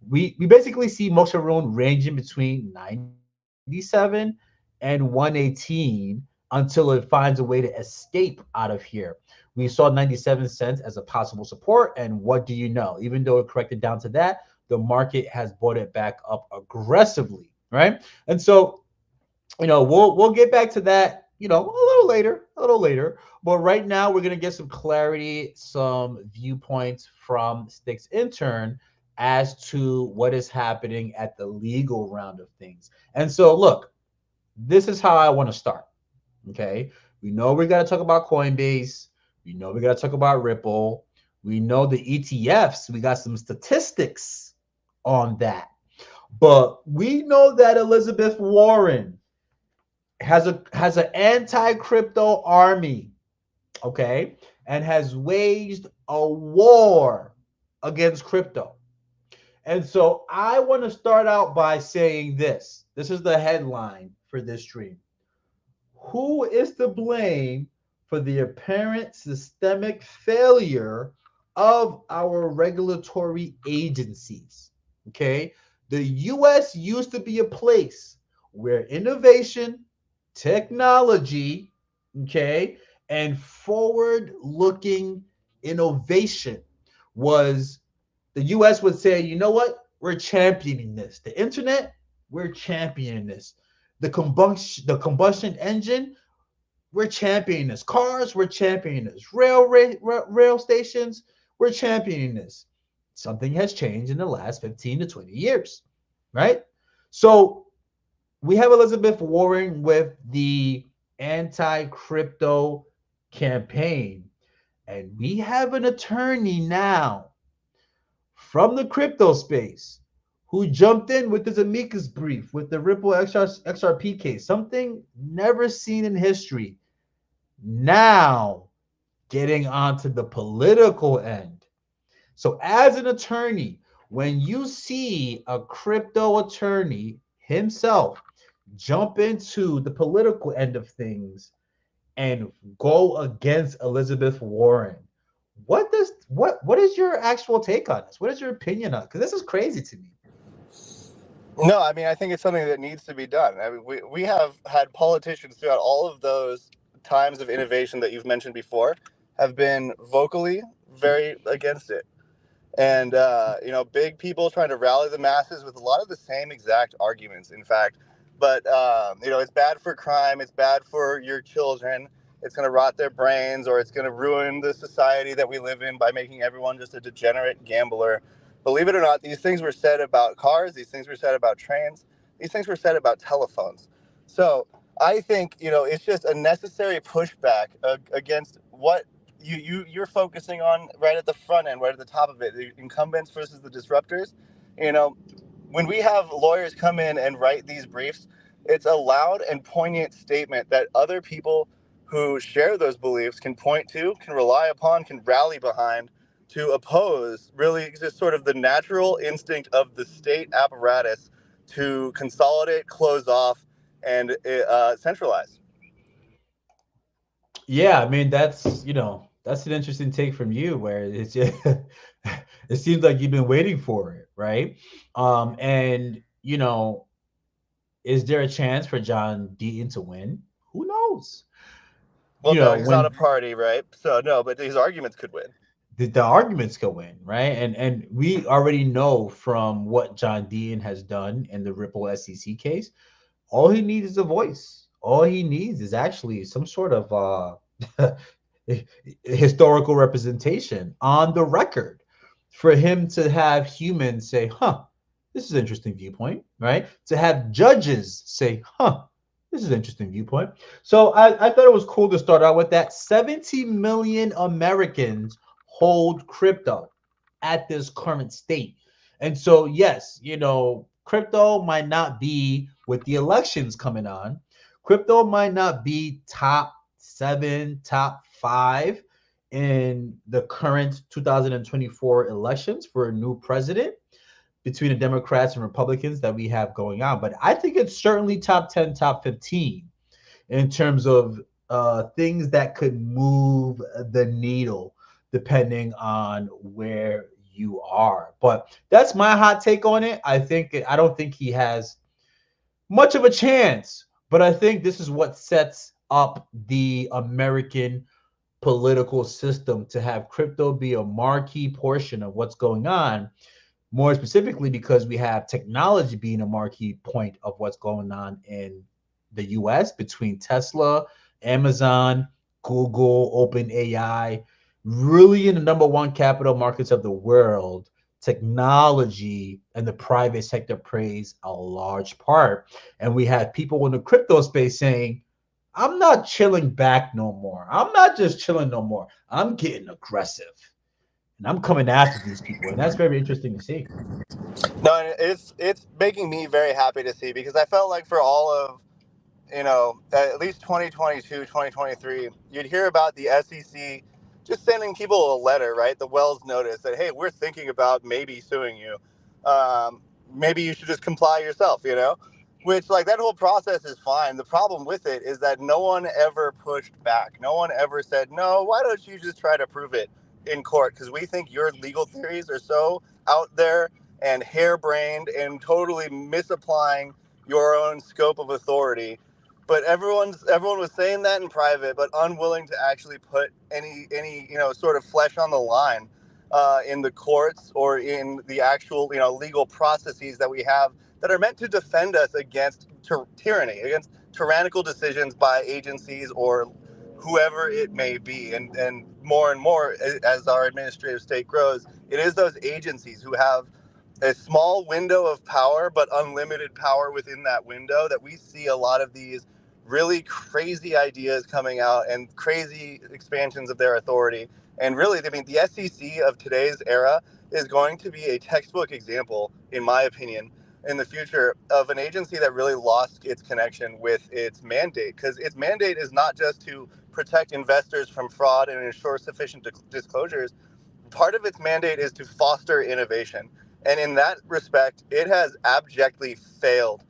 we basically see Moksharoon ranging between 97 and 118 until it finds a way to escape out of here. We saw 97 cents as a possible support, and what do you know? Even though it corrected down to that, the market has brought it back up aggressively, right? And so, we'll get back to that, a little later. But right now, we're gonna get some clarity, some viewpoints from Sticks Intern as to what is happening at the legal round of things. And so, look, this is how I want to start. Okay. We know we got to talk about Coinbase. We know we got to talk about Ripple. We know the ETFs. We got some statistics on that. But we know that Elizabeth Warren has an anti-crypto army, okay, and has waged a war against crypto. And so I want to start out by saying this. This is the headline for this stream. Who is to blame for the apparent systemic failure of our regulatory agencies? Okay. The US used to be a place where innovation, technology, okay, and forward looking innovation was, the US would say, you know what? We're championing this. The internet, we're championing this. The combustion engine, we're championing this. Cars, we're championing this. Rail stations, we're championing this. Something has changed in the last 15 to 20 years, right? So we have Elizabeth Warren with the anti-crypto campaign, and we have an attorney now from the crypto space who jumped in with this amicus brief with the Ripple XRP case, something never seen in history. Now getting onto the political end. So as an attorney, when you see a crypto attorney himself jump into the political end of things and go against Elizabeth Warren, what is your actual take on this? What is your opinion on it? Because this is crazy to me. No, I mean, I think it's something that needs to be done. I mean, we have had politicians throughout all of those times of innovation that you've mentioned before have been vocally very against it. And, big people trying to rally the masses with a lot of the same exact arguments, in fact. But, it's bad for crime. It's bad for your children. It's going to rot their brains, or it's going to ruin the society that we live in by making everyone just a degenerate gambler. Believe it or not, these things were said about cars. These things were said about trains. These things were said about telephones. So I think, it's just a necessary pushback against what you're focusing on right at the front end, right at the top of it, the incumbents versus the disruptors. When we have lawyers come in and write these briefs, it's a loud and poignant statement that other people who share those beliefs can point to, can rely upon, can rally behind to oppose really just sort of the natural instinct of the state apparatus to consolidate, close off, and centralize. Yeah, I mean that's an interesting take from you, where it's just, it seems like you've been waiting for it, right? And is there a chance for John Deaton to win? Who knows? Well, no, he's not a party, right? So no, but his arguments could win. The arguments could win, right? And we already know from what John Deaton has done in the Ripple SEC case, all he needs is a voice. All he needs is actually some sort of historical representation on the record for him to have humans say, this is an interesting viewpoint, right? To have judges say, this is an interesting viewpoint. So I thought it was cool to start out with that. 70 million Americans hold crypto at this current state. And so, yes, crypto might not be, with the elections coming on, crypto might not be top 7, top 5 in the current 2024 elections for a new president between the Democrats and Republicans that we have going on. But I think it's certainly top 10, top 15 in terms of things that could move the needle depending on where you are. But that's my hot take on it. I don't think he has much of a chance, but I think this is what sets up the American political system to have crypto be a marquee portion of what's going on, more specifically because we have technology being a marquee point of what's going on in the US between Tesla, Amazon, Google, OpenAI, really in the number one capital markets of the world. Technology and the private sector plays a large part. And we have people in the crypto space saying, I'm not chilling back no more. I'm not just chilling no more. I'm getting aggressive. And I'm coming after these people. And that's very interesting to see. No, and it's making me very happy to see, because I felt like for all of, at least 2022, 2023, you'd hear about the SEC just sending people a letter, right? The Wells notice that, hey, we're thinking about maybe suing you. Maybe you should just comply yourself, which, like, that whole process is fine. The problem with it is that no one ever pushed back. No one ever said, no, why don't you just try to prove it in court? Because we think your legal theories are so out there and harebrained and totally misapplying your own scope of authority. But everyone was saying that in private, but unwilling to actually put any sort of flesh on the line in the courts or in the actual legal processes that we have that are meant to defend us against tyranny, against tyrannical decisions by agencies or whoever it may be. And more as our administrative state grows, it is those agencies who have a small window of power, but unlimited power within that window, that we see a lot of these really crazy ideas coming out and crazy expansions of their authority. And really, I mean, the SEC of today's era is going to be a textbook example, in my opinion, in the future of an agency that really lost its connection with its mandate, because its mandate is not just to protect investors from fraud and ensure sufficient disclosures. Part of its mandate is to foster innovation. And in that respect, it has abjectly failed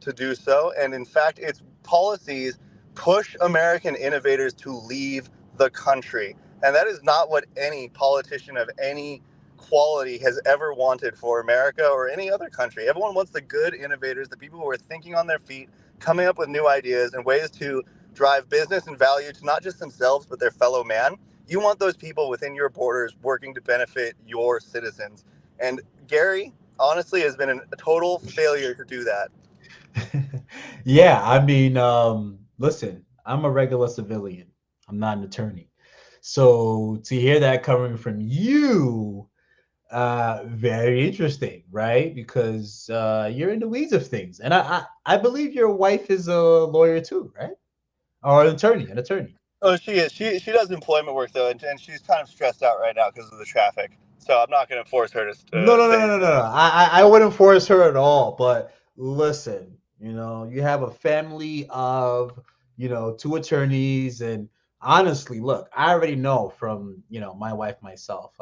to do so. And in fact, its policies push American innovators to leave the country. And that is not what any politician of any quality has ever wanted for America or any other country. Everyone wants the good innovators, the people who are thinking on their feet, coming up with new ideas and ways to drive business and value to not just themselves, but their fellow man. You want those people within your borders working to benefit your citizens. And Gary, honestly, has been a total failure to do that. Yeah, I mean, listen, I'm a regular civilian. I'm not an attorney. So to hear that coming from you, very interesting, right? Because you're in the weeds of things. And I believe your wife is a lawyer too, right? Or an attorney. Oh, she is. She does employment work, though, and she's kind of stressed out right now because of the traffic. So I'm not going to force her to No. I wouldn't force her at all. But listen, you have a family of, two attorneys. And honestly, look, I already know from, my wife, myself,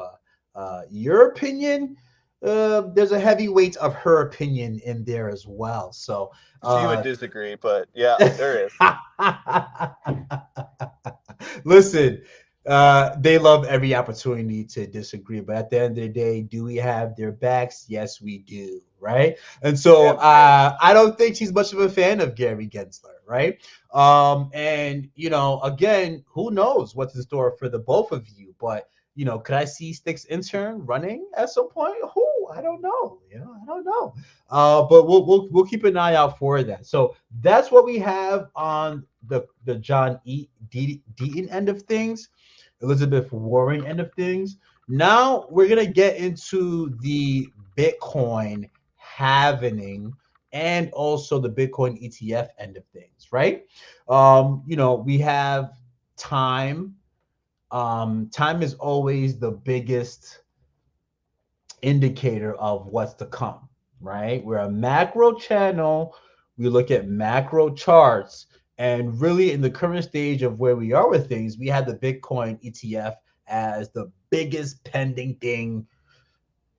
your opinion, there's a heavy weight of her opinion in there as well. So she would disagree, but yeah, there is. Listen, they love every opportunity to disagree, but at the end of the day, do we have their backs? Yes, we do, right? And so I don't think she's much of a fan of Gary Gensler, right? And again, who knows what's in store for the both of you? But could I see Stycksintern running at some point? Who? I don't know. I don't know. But we'll keep an eye out for that. So that's what we have on the John Deaton end of things, Elizabeth Warren end of things. Now we're gonna get into the Bitcoin halvening and also the Bitcoin ETF end of things, right? We have time. Time is always the biggest indicator of what's to come, right? We're a macro channel. We look at macro charts, And really, in the current stage of where we are with things, we had the Bitcoin ETF as the biggest pending thing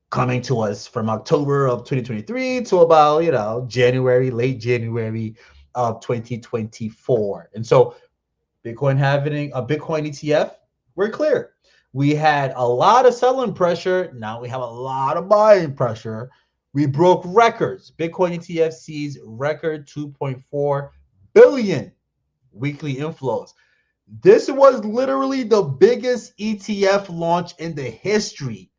coming to us from October of 2023 to about, January, late January of 2024. And so Bitcoin having a Bitcoin ETF, we're clear. We had a lot of selling pressure. Now we have a lot of buying pressure. We broke records. Bitcoin ETF sees record 2.4 billion weekly inflows. This was literally the biggest ETF launch in the history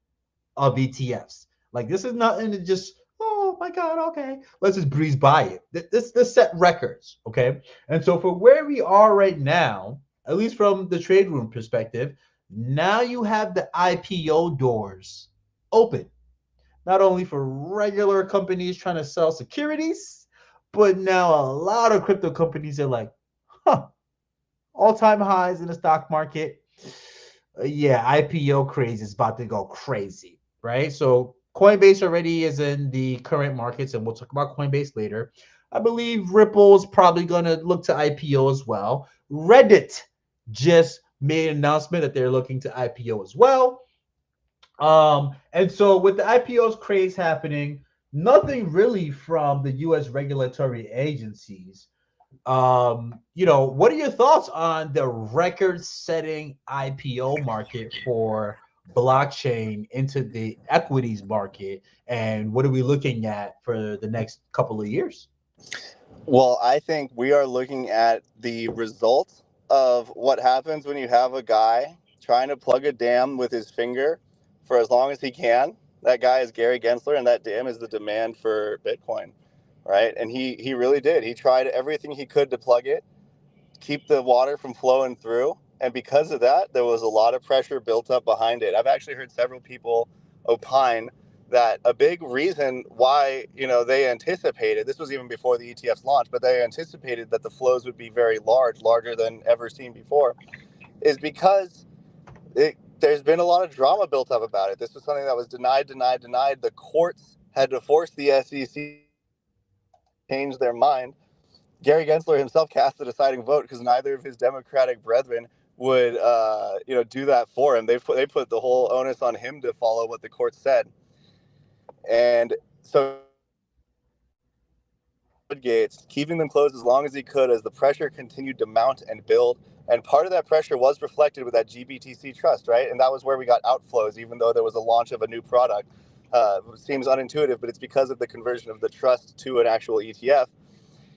of ETFs. Like, this is nothing to just, oh my God, okay, let's just breeze by it. This set records, okay? And so for where we are right now, at least from the trade room perspective, now you have the IPO doors open, not only for regular companies trying to sell securities, but now a lot of crypto companies are like, all-time highs in the stock market. Yeah, IPO craze is about to go crazy, right? So Coinbase already is in the current markets, and we'll talk about Coinbase later. I believe Ripple's probably going to look to IPO as well. Reddit just made an announcement that they're looking to IPO as well. And so with the IPOs craze happening, nothing really from the U.S. regulatory agencies. What are your thoughts on the record-setting IPO market for blockchain into the equities market, and what are we looking at for the next couple of years? Well, I think we are looking at the result of what happens when you have a guy trying to plug a dam with his finger for as long as he can. That guy is Gary Gensler, and that dam is the demand for Bitcoin, right? And he really did. He tried everything he could to plug it, keep the water from flowing through. And because of that, there was a lot of pressure built up behind it. I've actually heard several people opine that a big reason why, they anticipated, this was even before the ETF's launch, but they anticipated that the flows would be very larger than ever seen before, is because there's been a lot of drama built up about it. This was something that was denied. The courts had to force the SEC to change their mind. Gary Gensler himself cast the deciding vote because neither of his Democratic brethren would, do that for him. They put the whole onus on him to follow what the court said. And so Gates, keeping them closed as long as he could as the pressure continued to mount and build. And part of that pressure was reflected with that GBTC trust, right? And that was where we got outflows, even though there was a launch of a new product. It seems unintuitive, but it's because of the conversion of the trust to an actual ETF.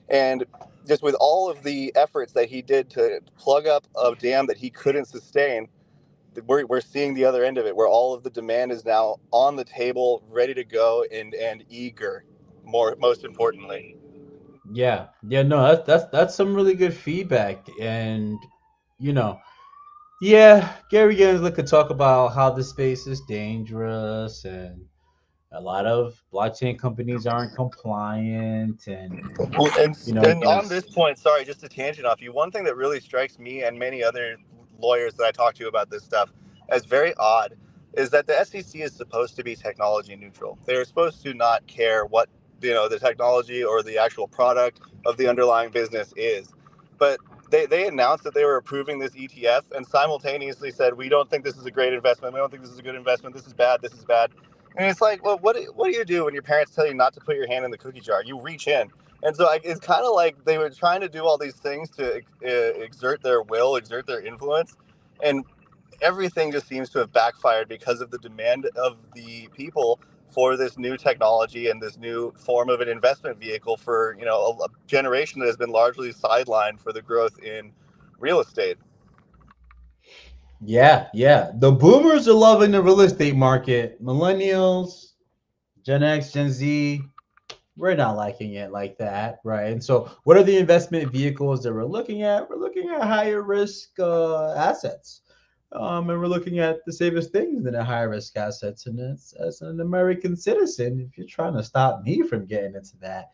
And just with all of the efforts that he did to plug up a dam that he couldn't sustain, we're seeing the other end of it, where all of the demand is now on the table, ready to go, and eager, most importantly. Yeah, no, that's some really good feedback. And Gary Gensler could talk about how the space is dangerous, and a lot of blockchain companies aren't compliant, and And on this point, sorry, just a tangent off you, one thing that really strikes me and many other lawyers that I talk to about this stuff as very odd is that the SEC is supposed to be technology neutral. They're supposed to not care what the technology or the actual product of the underlying business is. But they announced that they were approving this ETF and simultaneously said, we don't think this is a great investment. We don't think this is a good investment. This is bad. This is bad. And it's like, well, what do you do when your parents tell you not to put your hand in the cookie jar? You reach in. And so it's kind of like they were trying to do all these things to exert their will, exert their influence. And everything just seems to have backfired because of the demand of the people for this new technology and this new form of an investment vehicle for, a generation that has been largely sidelined for the growth in real estate. Yeah. The boomers are loving the real estate market. Millennials, Gen X, Gen Z, we're not liking it like that, right? And so what are the investment vehicles that we're looking at? We're looking at higher risk assets. And we're looking at the safest things in the higher risk assets. And as an American citizen, if you're trying to stop me from getting into that,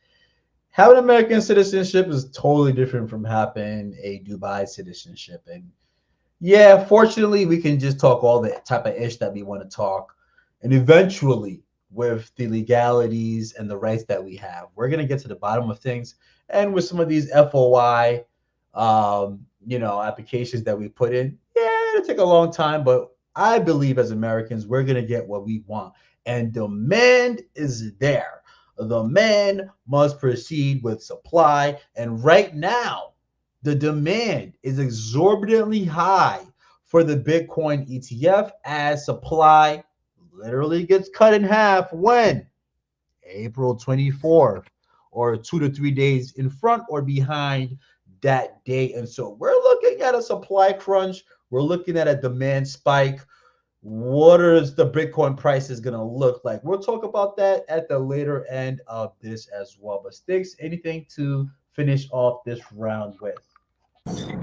having American citizenship is totally different from having a Dubai citizenship. And yeah, fortunately, we can just talk all the type of ish that we want to talk. And eventually, with the legalities and the rights that we have, we're going to get to the bottom of things. And with some of these FOI applications that we put in. Yeah, it'll take a long time, but I believe as Americans, we're going to get what we want. And demand is there. The man must proceed with supply. And right now, the demand is exorbitantly high for the Bitcoin ETF as supply literally gets cut in half when April 24th, or 2 to 3 days in front or behind that date. And so we're looking at a supply crunch. We're looking at a demand spike. What is the Bitcoin price is going to look like? We'll talk about that at the later end of this as well. But Sticks, anything to finish off this round with?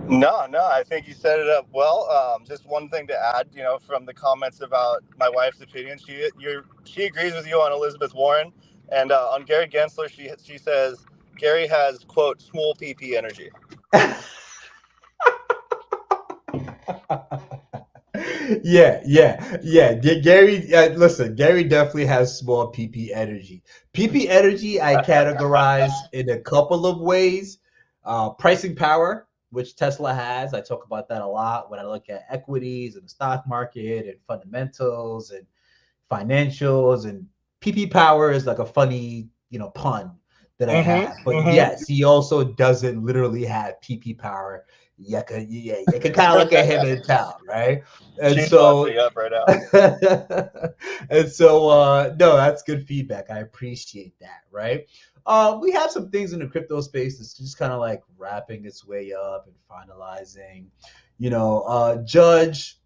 No, I think you set it up well. Just one thing to add, from the comments about my wife's opinion, she agrees with you on Elizabeth Warren, and on Gary Gensler, she says Gary has, quote, small PP energy. Yeah. Gary, listen, Gary definitely has small PP energy. PP energy I categorize in a couple of ways. Pricing power, which Tesla has. I talk about that a lot when I look at equities and the stock market and fundamentals and financials. And PP power is like a funny, pun that I have. But yes, he also doesn't literally have PP power. You can kind of look at him and tell, right? And She's so, busting up right now. and so, no, that's good feedback. I appreciate that, right? We have some things in the crypto space that's just kind of like wrapping its way up and finalizing. Judge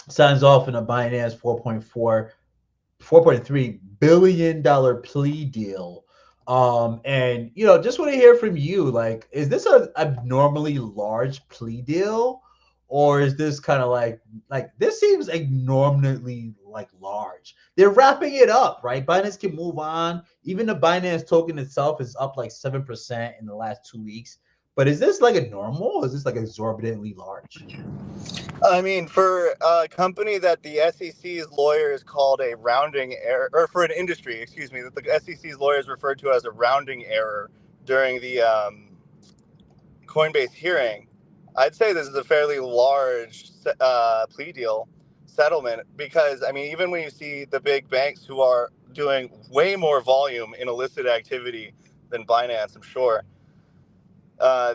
signs off in a Binance $4.3 billion plea deal. And just want to hear from you. Like, is this an abnormally large plea deal, or is this kind of like this seems abnormally like large? They're wrapping it up, right? Binance can move on. Even the Binance token itself is up like 7% in the last 2 weeks. But is this like a normal? Or is this like exorbitantly large? I mean, for a company that the SEC's lawyers called a rounding error, or for an industry, excuse me, that the SEC's lawyers referred to as a rounding error during the Coinbase hearing, I'd say this is a fairly large plea deal settlement because, I mean, even when you see the big banks who are doing way more volume in illicit activity than Binance, I'm sure,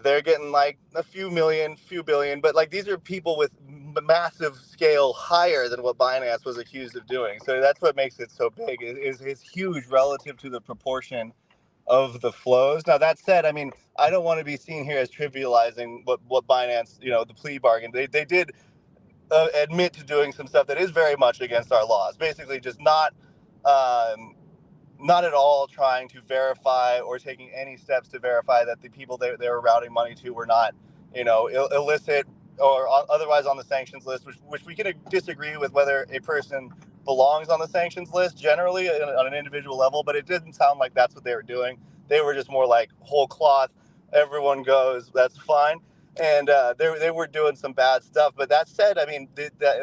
they're getting like a few billion, but like these are people with massive scale higher than what Binance was accused of doing. So that's what makes it so big. Is huge relative to the proportion of the flows. Now that said, I mean, I don't want to be seen here as trivializing what Binance, the plea bargain. They did admit to doing some stuff that is very much against our laws. Basically, just not at all trying to verify or taking any steps to verify that the people they were routing money to were not, illicit or otherwise on the sanctions list, which we can disagree with whether a person belongs on the sanctions list generally on an individual level, but it didn't sound like that's what they were doing. They were just more like whole cloth, everyone goes, that's fine. And they were doing some bad stuff. But that said, I mean,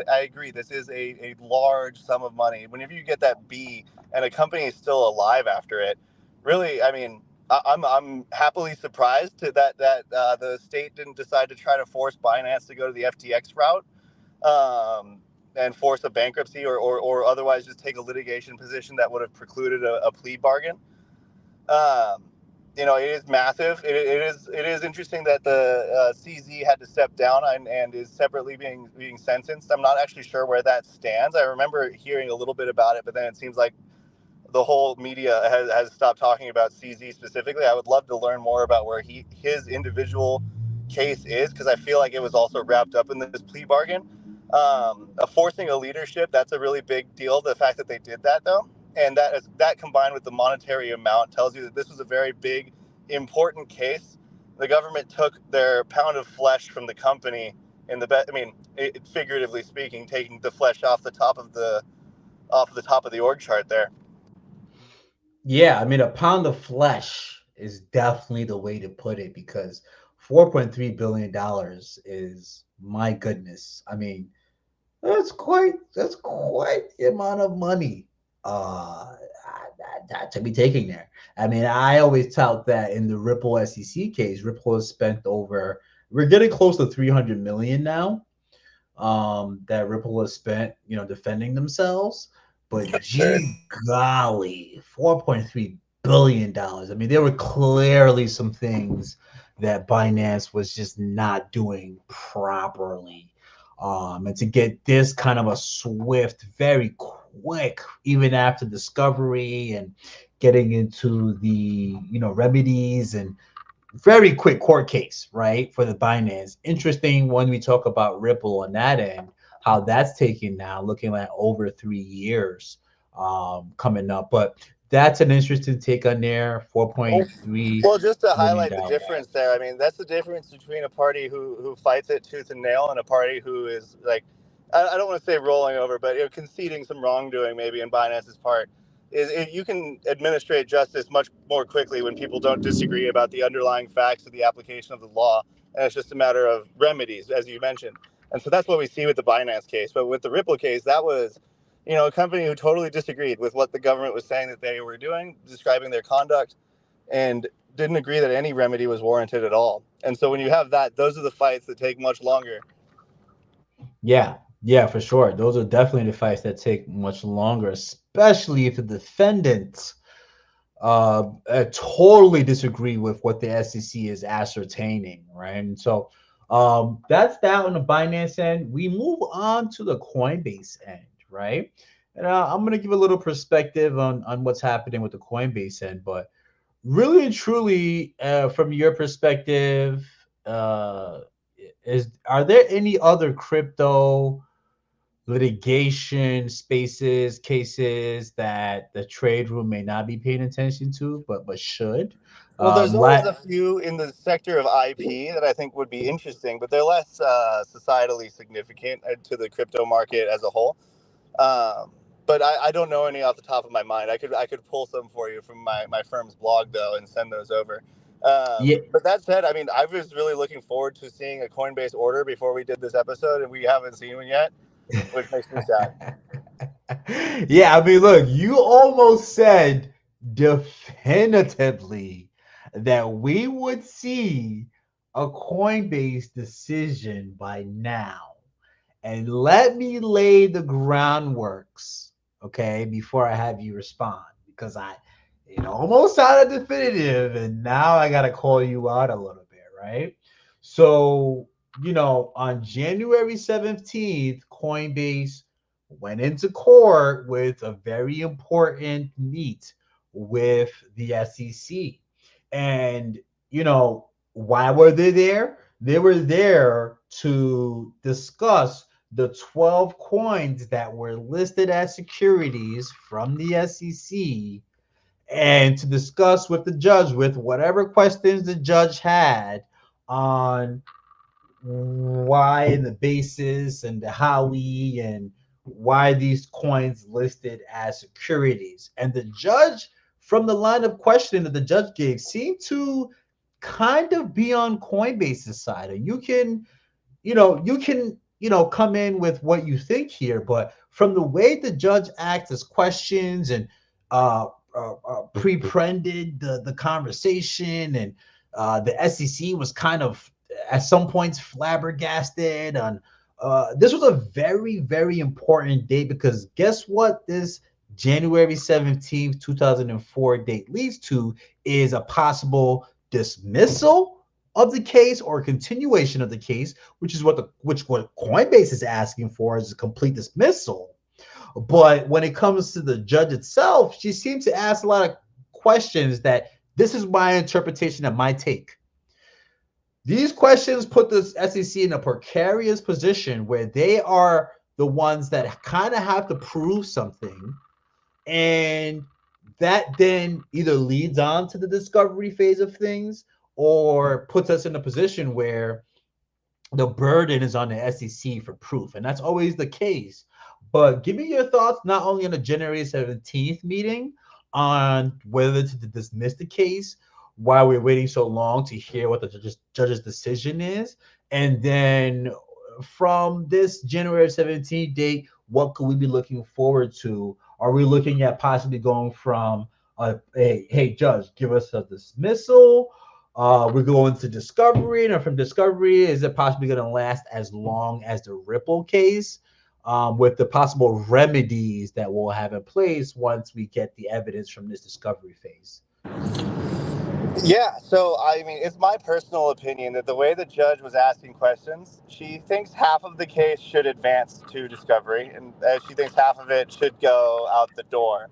I agree. This is a large sum of money. Whenever you get that B and a company is still alive after it, really, I mean, I'm happily surprised that the state didn't decide to try to force Binance to go to the FTX route and force a bankruptcy or otherwise just take a litigation position that would have precluded a plea bargain. It is massive. It is interesting that the CZ had to step down and is separately being sentenced. I'm not actually sure where that stands. I remember hearing a little bit about it, but then it seems like the whole media has stopped talking about CZ specifically. I would love to learn more about where his individual case is, because I feel like it was also wrapped up in this plea bargain. Forcing a leadership, that's a really big deal. The fact that they did that, though, and that combined with the monetary amount tells you that this was a very big, important case. The government took their pound of flesh from the company figuratively speaking, taking the flesh off the top of the org chart there. Yeah, I mean, a pound of flesh is definitely the way to put it, because $4.3 billion is, my goodness. I mean, that's quite the amount of money that to be taking there. I mean, I always tout that in the Ripple SEC case, Ripple has spent over, we're getting close to 300 million now. That Ripple has spent, defending themselves. But Absurd. gee golly, $4.3 billion. I mean, there were clearly some things that Binance was just not doing properly. And to get this kind of a swift, very quick, even after discovery and getting into the remedies and very quick court case, right, for the Binance. Interesting when we talk about Ripple on that end, how that's taking now, looking at over 3 years coming up. But that's an interesting take on there. 4.3 Well, just to million highlight the dollars. difference there, I mean, that's the difference between a party who fights it tooth and nail and a party who is like, I don't want to say rolling over, but conceding some wrongdoing maybe in Binance's part. You can administrate justice much more quickly when people don't disagree about the underlying facts of the application of the law, and it's just a matter of remedies, as you mentioned. And so that's what we see with the Binance case. But with the Ripple case, that was, a company who totally disagreed with what the government was saying that they were doing, describing their conduct, and didn't agree that any remedy was warranted at all. And so when you have that, those are the fights that take much longer. Yeah, for sure. Those are definitely the fights that take much longer, especially if the defendants totally disagree with what the SEC is ascertaining, right? And so that's that on the Binance end. We move on to the Coinbase end, right? And I'm going to give a little perspective on what's happening with the Coinbase end, but really and truly, from your perspective, are there any other crypto litigation cases that the trade room may not be paying attention to, but should? Well, there's always a few in the sector of IP that I think would be interesting, but they're less societally significant to the crypto market as a whole. But I don't know any off the top of my mind. I could pull some for you from my firm's blog though and send those over. But that said, I mean, I was really looking forward to seeing a Coinbase order before we did this episode, and we haven't seen one yet, which makes me sad. Yeah, I mean, look, you almost said definitively that we would see a Coinbase decision by now. And let me lay the groundworks, okay, before I have you respond, because I almost sounded definitive, and now I got to call you out a little bit, right? So, on January 17th, Coinbase went into court with a very important meet with the SEC. And, why were they there? They were there to discuss the 12 coins that were listed as securities from the SEC and to discuss with the judge with whatever questions the judge had on why and the basis and the howie and why these coins listed as securities. And the judge, from the line of questioning that the judge gave, seemed to kind of be on Coinbase's side. And you can come in with what you think here, but from the way the judge asked his questions and pre-printed the conversation, and the SEC was kind of at some points flabbergasted on this was a very, very important date, because guess what this January 17th, 2004 date leads to is a possible dismissal of the case or continuation of the case, which is what Coinbase is asking for, is a complete dismissal. But when it comes to the judge itself, she seems to ask a lot of questions that this is my interpretation of my take. These questions put the SEC in a precarious position where they are the ones that kind of have to prove something, and that then either leads on to the discovery phase of things or puts us in a position where the burden is on the SEC for proof. And that's always the case. But give me your thoughts, not only on the January 17th meeting, on whether to dismiss the case, why we're waiting so long to hear what the judge's decision is. And then from this January 17th date, what could we be looking forward to? Are we looking at possibly going from hey, judge, give us a dismissal, We're going to discovery, and from discovery, is it possibly going to last as long as the Ripple case? With the possible remedies that we'll have in place once we get the evidence from this discovery phase. Yeah, so I mean, it's my personal opinion that the way the judge was asking questions, she thinks half of the case should advance to discovery, and she thinks half of it should go out the door.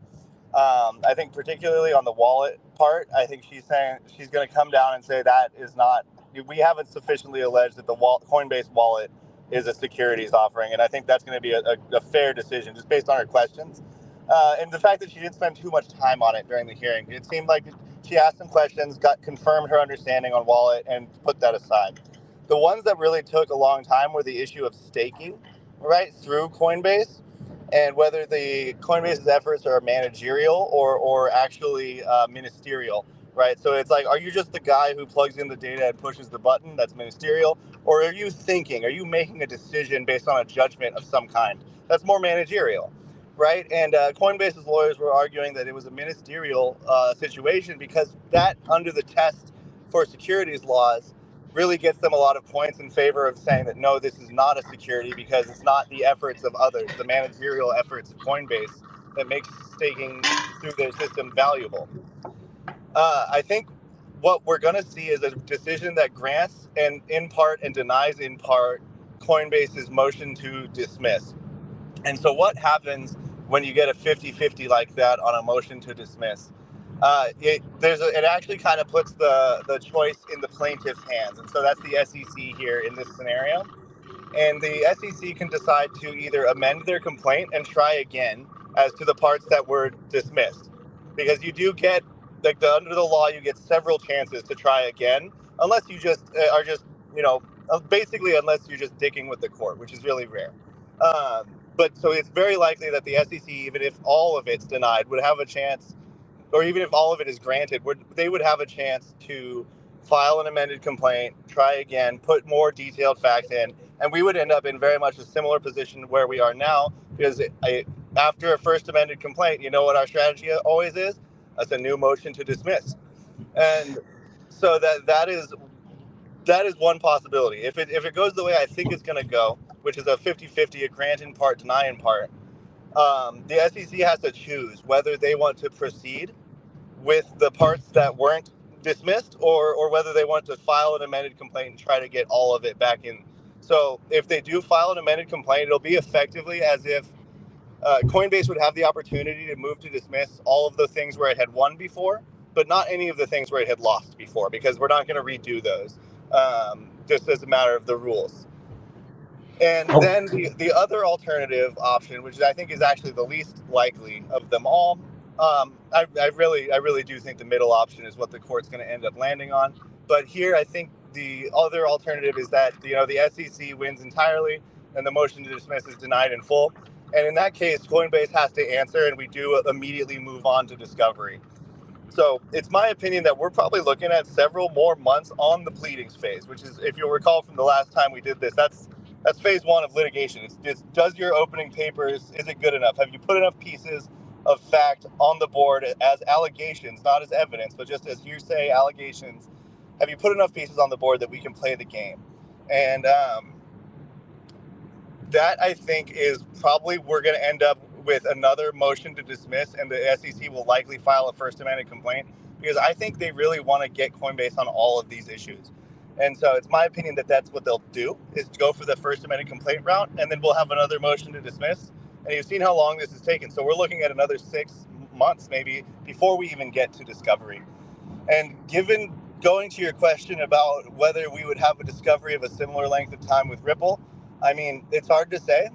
I think particularly on the wallet part, I think she's saying she's going to come down and say that is not, we haven't sufficiently alleged that the Coinbase wallet is a securities offering, and I think that's going to be a fair decision just based on her questions. And the fact that she didn't spend too much time on it during the hearing. It seemed like she asked some questions, confirmed her understanding on wallet, and put that aside. The ones that really took a long time were the issue of staking, right, through Coinbase, and whether the Coinbase's efforts are managerial or actually ministerial, right? So it's like, are you just the guy who plugs in the data and pushes the button? That's ministerial. Or are you thinking? Are you making a decision based on a judgment of some kind? That's more managerial. Right, and Coinbase's lawyers were arguing that it was a ministerial situation because that, under the test for securities laws, really gets them a lot of points in favor of saying that no, this is not a security because it's not the efforts of others, the managerial efforts of Coinbase that makes staking through their system valuable. I think what we're going to see is a decision that grants and in part and denies in part Coinbase's motion to dismiss. And so what happens when you get a 50-50 like that on a motion to dismiss? It actually kind of puts the choice in the plaintiff's hands. And so that's the SEC here in this scenario. And the SEC can decide to either amend their complaint and try again as to the parts that were dismissed. Because you do get, like, under the law, you get several chances to try again, unless you just are just, basically unless you're just dicking with the court, which is really rare. But so it's very likely that the SEC, even if all of it's denied, would have a chance, or even if all of it is granted, they would have a chance to file an amended complaint, try again, put more detailed facts in, and we would end up in very much a similar position where we are now, because after a first amended complaint, you know what our strategy always is? That's a new motion to dismiss. And so that is one possibility. If it goes the way I think it's going to go, which is a 50-50, a grant in part, deny in part, the SEC has to choose whether they want to proceed with the parts that weren't dismissed or whether they want to file an amended complaint and try to get all of it back in. So if they do file an amended complaint, it'll be effectively as if Coinbase would have the opportunity to move to dismiss all of the things where it had won before, but not any of the things where it had lost before, because we're not going to redo those, just as a matter of the rules. And then the other alternative option, which I think is actually the least likely of them all, I really do think the middle option is what the court's going to end up landing on. But here, I think the other alternative is that the SEC wins entirely and the motion to dismiss is denied in full. And in that case, Coinbase has to answer, and we do immediately move on to discovery. So it's my opinion that we're probably looking at several more months on the pleadings phase, which is, if you'll recall from the last time we did this, that's phase one of litigation. It's does your opening papers, is it good enough? Have you put enough pieces of fact on the board as allegations, not as evidence, but just as hearsay allegations? Have you put enough pieces on the board that we can play the game? And that, I think, is probably, we're going to end up with another motion to dismiss, and the SEC will likely file a First Amendment complaint, because I think they really want to get Coinbase on all of these issues. And so it's my opinion that that's what they'll do, is go for the First Amendment complaint route, and then we'll have another motion to dismiss. And you've seen how long this has taken. So we're looking at another 6 months maybe before we even get to discovery. And going to your question about whether we would have a discovery of a similar length of time with Ripple, I mean, it's hard to say,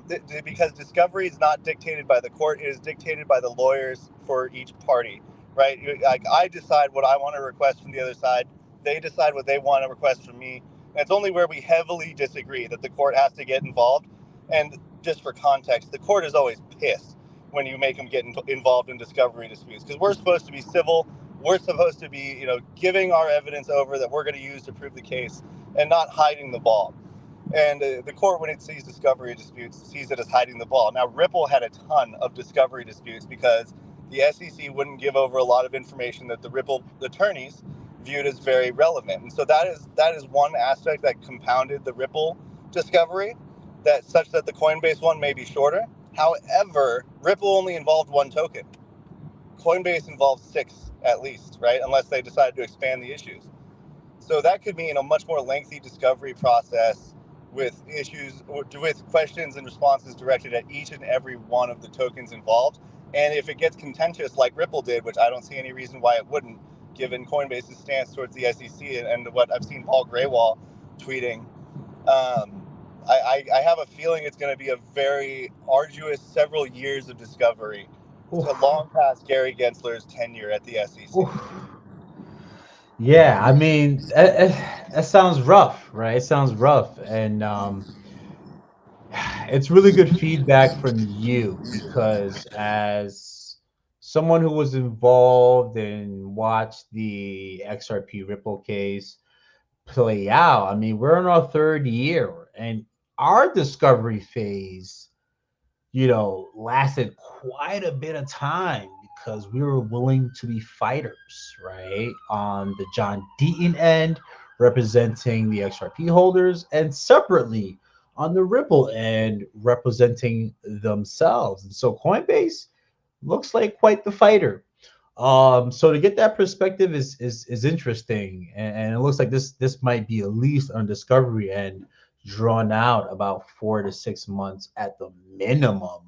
because discovery is not dictated by the court. It is dictated by the lawyers for each party, right? Like, I decide what I want to request from the other side. They decide what they want to request from me. And it's only where we heavily disagree that the court has to get involved. And just for context, the court is always pissed when you make them get involved in discovery disputes, because we're supposed to be civil. We're supposed to be, giving our evidence over that we're going to use to prove the case and not hiding the ball. And the court, when it sees discovery disputes, sees it as hiding the ball. Now, Ripple had a ton of discovery disputes because the SEC wouldn't give over a lot of information that the Ripple attorneys viewed as very relevant. And so that is one aspect that compounded the Ripple discovery, that such that the Coinbase one may be shorter. However, Ripple only involved one token. Coinbase involves 6 at least, right? Unless they decide to expand the issues. So that could mean a much more lengthy discovery process with issues, with questions and responses directed at each and every one of the tokens involved. And if it gets contentious like Ripple did, which I don't see any reason why it wouldn't, given Coinbase's stance towards the SEC and what I've seen Paul Graywall tweeting, I have a feeling it's going to be a very arduous several years of discovery to long past Gary Gensler's tenure at the SEC. Yeah, I mean, that sounds rough, right? It sounds rough. And it's really good feedback from you, because as someone who was involved and watched the XRP Ripple case play out, I mean, we're in our 3rd year, and our discovery phase, lasted quite a bit of time because we were willing to be fighters, right? On the John Deaton end, representing the XRP holders, and separately on the Ripple end, representing themselves. And so Coinbase looks like quite the fighter. So to get that perspective is interesting, and it looks like this might be at least on discovery end drawn out about 4 to 6 months at the minimum.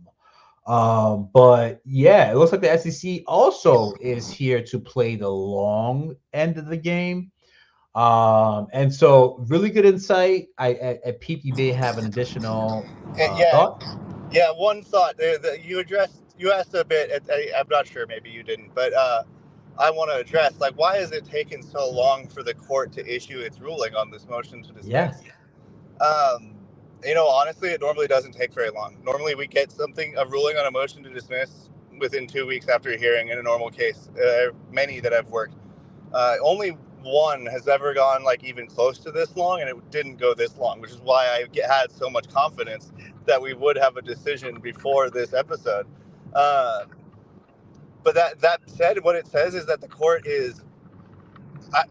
But yeah, it looks like the SEC also is here to play the long end of the game. And so really good insight. I peeped you may have an additional thought. Yeah, one thought. You asked a bit. I'm not sure, maybe you didn't, but I want to address, like, why has it taken so long for the court to issue its ruling on this motion to dismiss? Honestly, it normally doesn't take very long. Normally we get a ruling on a motion to dismiss within 2 weeks after a hearing in a normal case. Many that I've worked. Only one has ever gone like even close to this long, and it didn't go this long, which is why I had so much confidence that we would have a decision before this episode. But that said, what it says is that the court is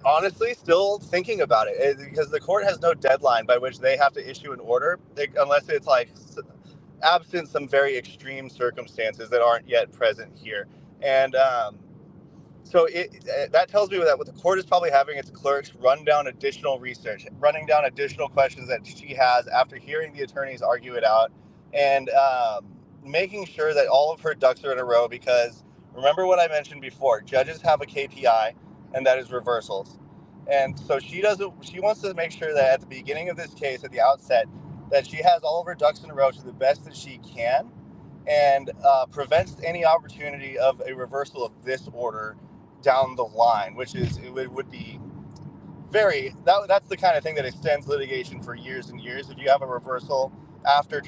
honestly still thinking about it, because the court has no deadline by which they have to issue an order, unless it's like absent some very extreme circumstances that aren't yet present here. And so that tells me that what the court is probably having its clerks run down additional research, running down additional questions that she has after hearing the attorneys argue it out, and making sure that all of her ducks are in a row. Because remember what I mentioned before, judges have a KPI, and that is reversals. And so she wants to make sure that at the beginning of this case, at the outset, that she has all of her ducks in a row to the best that she can, and prevents any opportunity of a reversal of this order down the line, which is, it would be that's the kind of thing that extends litigation for years and years if you have a reversal after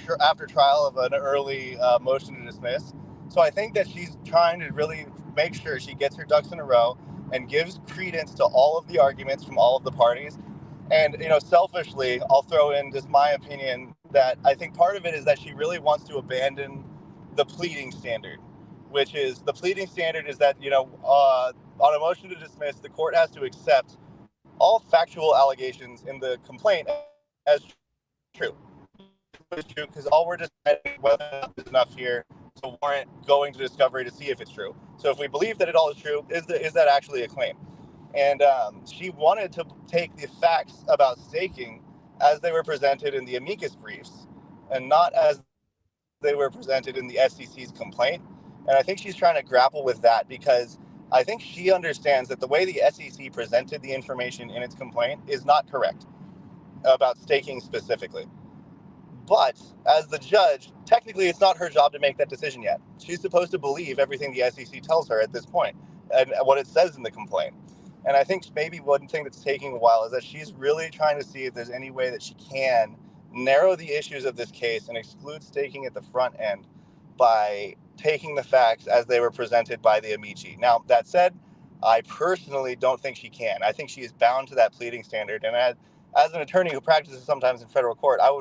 trial of an early motion to dismiss. So I think that she's trying to really make sure she gets her ducks in a row and gives credence to all of the arguments from all of the parties. And, selfishly, I'll throw in just my opinion that I think part of it is that she really wants to abandon the pleading standard, which is the pleading standard is that, on a motion to dismiss, the court has to accept all factual allegations in the complaint as true. It's true because all we're deciding whether there's enough here to warrant going to discovery to see if it's true. So if we believe that it all is true, is that actually a claim? And she wanted to take the facts about staking as they were presented in the amicus briefs and not as they were presented in the SEC's complaint. And I think she's trying to grapple with that, because I think she understands that the way the SEC presented the information in its complaint is not correct about staking specifically. But as the judge, technically it's not her job to make that decision yet. She's supposed to believe everything the SEC tells her at this point and what it says in the complaint. And I think maybe one thing that's taking a while is that she's really trying to see if there's any way that she can narrow the issues of this case and exclude staking at the front end by taking the facts as they were presented by the amici. Now, that said, I personally don't think she can. I think she is bound to that pleading standard. And as an attorney who practices sometimes in federal court, I